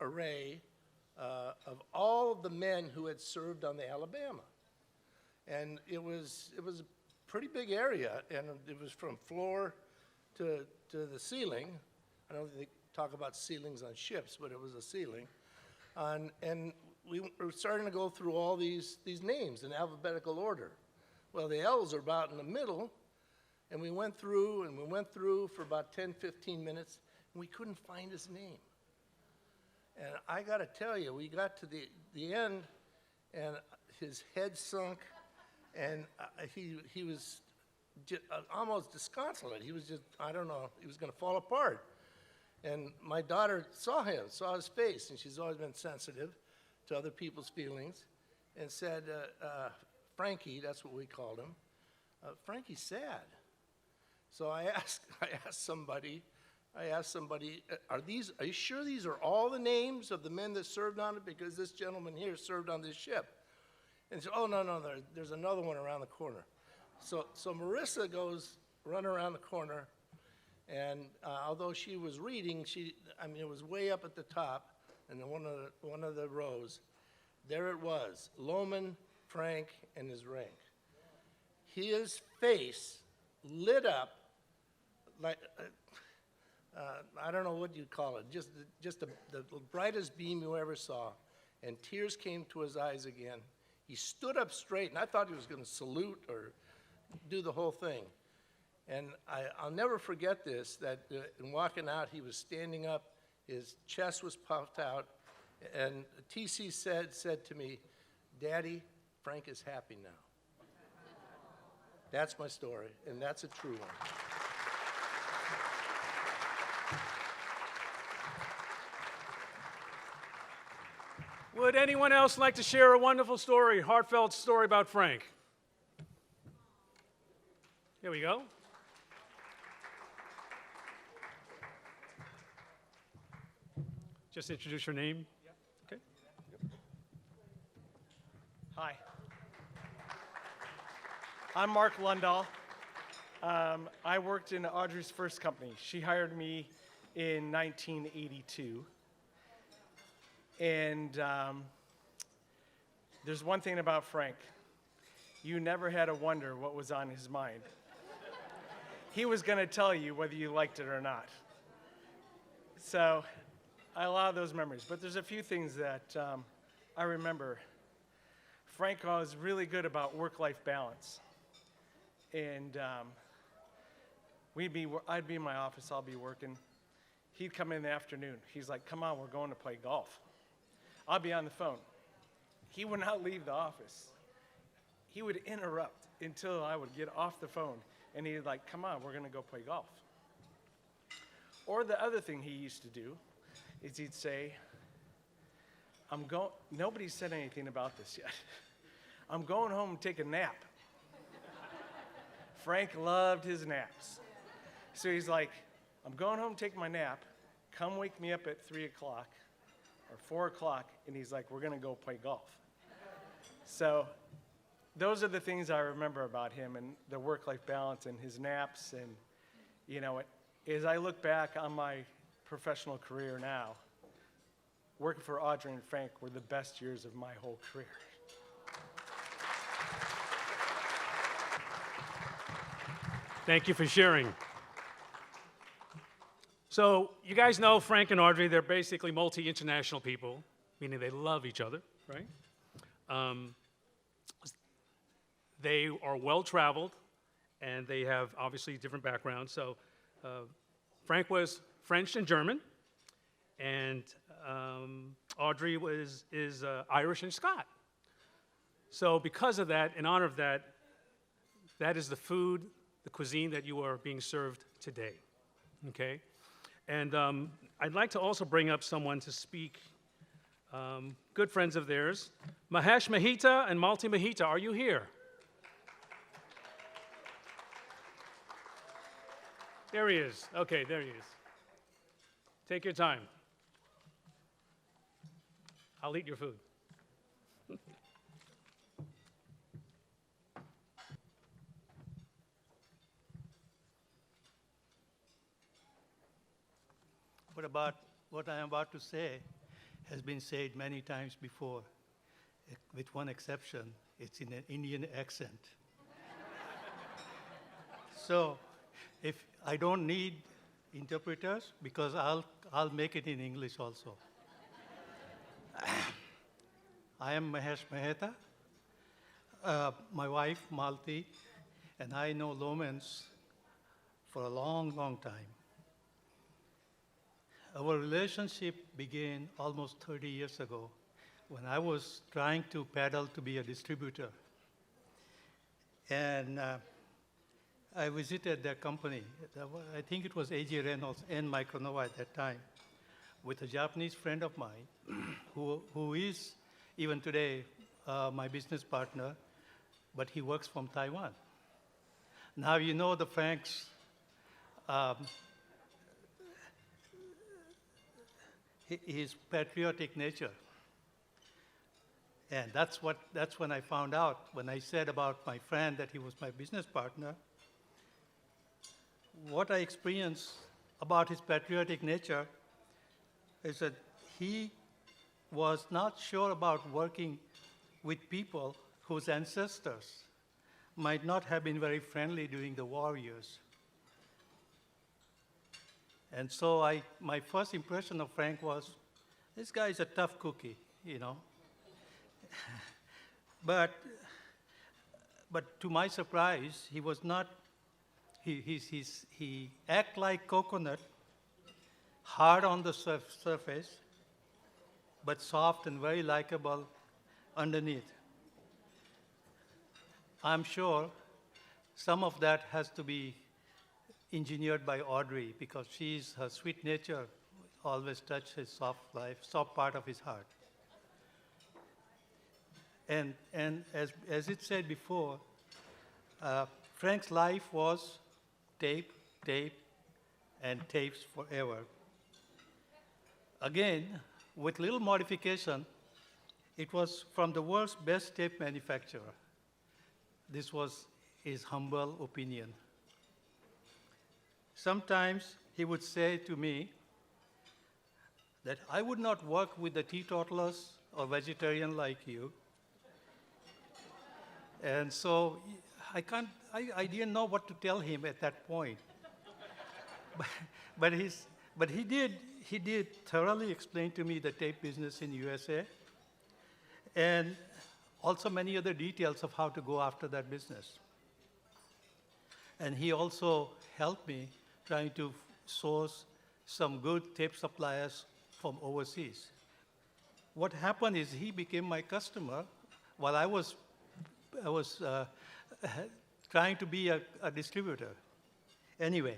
array of all of the men who had served on the Alabama. And it was a pretty big area, and it was from floor to the ceiling. I don't think they talk about ceilings on ships, but it was a ceiling. And we were starting to go through all these names in alphabetical order. Well, the L's are about in the middle, and we went through for about 10, 15 minutes, and we couldn't find his name. And I got to tell you, we got to the end, and his head sunk, and he was just, almost disconsolate. He was just, I don't know, he was going to fall apart. And my daughter saw his face, and she's always been sensitive to other people's feelings, and said, Frankie, that's what we called him, Frankie's sad. So I asked somebody, are you sure these are all the names of the men that served on it? Because this gentleman here served on this ship. And he said, oh, no, there's another one around the corner. So Marissa goes run around the corner, and although she was reading, it was way up at the top, and one of the rows, there it was, Loman, Frank, and his rank. His face lit up like, I don't know what you'd call it, just the brightest beam you ever saw, and tears came to his eyes again. He stood up straight, and I thought he was going to salute or do the whole thing. And I'll never forget this, that in walking out, he was standing up, his chest was puffed out, and TC said to me, Daddy, Frank is happy now. That's my story, and that's a true one. Would anyone else like to share a wonderful story, heartfelt story about Frank? Here we go. Just introduce your name. Yep. Okay. Yep. Hi. I'm Mark Lundahl. I worked in Audrey's first company. She hired me in 1982. And there's one thing about Frank. You never had to wonder what was on his mind. He was going to tell you whether you liked it or not. So I have a lot of those memories. But there's a few things that I remember. Frank was really good about work-life balance. And I'd be in my office, I'll be working. He'd come in the afternoon. He's like, come on, we're going to play golf. I'll be on the phone. He would not leave the office. he would interrupt until I would get off the phone, and he'd like, come on, we're gonna go play golf. Or the other thing he used to do is he'd say, nobody said anything about this yet. I'm going home to take a nap. Frank loved his naps. So he's like, I'm going home to take my nap. Come wake me up at 3 o'clock or 4 o'clock. And he's like, we're going to go play golf. So those are the things I remember about him, and the work-life balance and his naps. And, you know, as I look back on my professional career now, working for Audrey and Frank were the best years of my whole career. Thank you for sharing. So you guys know Frank and Audrey, they're basically multi-international people, meaning they love each other, right? They are well-traveled, and they have obviously different backgrounds. So Frank was French and German, and Audrey is Irish and Scot. So because of that, in honor of that, that is the food, the cuisine that you are being served today, okay? And I'd like to also bring up someone to speak, good friends of theirs. Mahesh Mahita and Malti Mahita, are you here? There he is. Okay, there he is. Take your time. I'll eat your food. What I am about to say has been said many times before, with one exception. It's in an Indian accent. So if I don't need interpreters, because I'll make it in English also. I am Mahesh Mehta. My wife, Malti, and I know Lomans for a long, long time. Our relationship began almost 30 years ago when I was trying to paddle to be a distributor. And I visited their company. I think it was A.J. Reynolds and Micronova at that time, with a Japanese friend of mine who is, even today, my business partner, but he works from Taiwan. Now you know the Franks, his patriotic nature. And that's when I found out, when I said about my friend that he was my business partner, what I experienced about his patriotic nature is that he was not sure about working with people whose ancestors might not have been very friendly during the war years. And so my first impression of Frank was, this guy is a tough cookie, you know. But to my surprise, he was not. He act like coconut, hard on the surface, but soft and very likable underneath. I'm sure some of that has to be engineered by Audrey, because her sweet nature always touched his soft part of his heart. And as it said before, Frank's life was tape, and tapes forever. Again, with little modification, it was from the world's best tape manufacturer. This was his humble opinion. Sometimes he would say to me that I would not work with the teetotalers or vegetarian like you. And so I didn't know what to tell him at that point. But he did thoroughly explain to me the tape business in USA, and also many other details of how to go after that business. And he also helped me trying to source some good tape suppliers from overseas. What happened is he became my customer while I was trying to be a distributor. Anyway,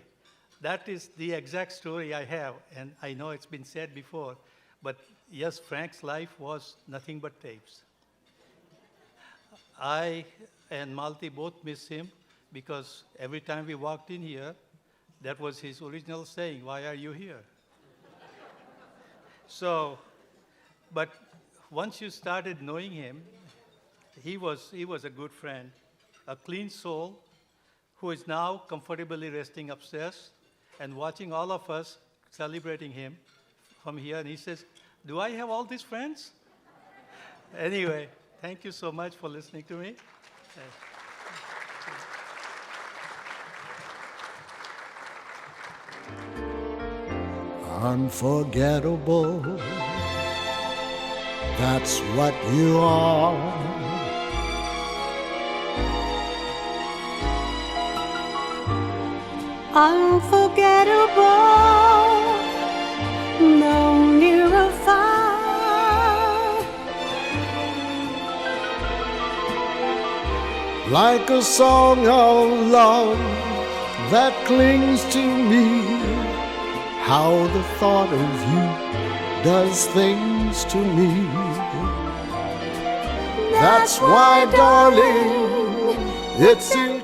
that is the exact story I have, and I know it's been said before, but yes, Frank's life was nothing but tapes. I and Malti both miss him because every time we walked in here, that was his original saying, "Why are you here?" So, but once you started knowing him, he was a good friend, a clean soul who is now comfortably resting upstairs and watching all of us celebrating him from here. And he says, "Do I have all these friends?" Anyway, thank you so much for listening to me. Unforgettable, that's what you are. Unforgettable, no near or far. Like a song of love that clings to me, how the thought of you does things to me. That's why, darling, it's in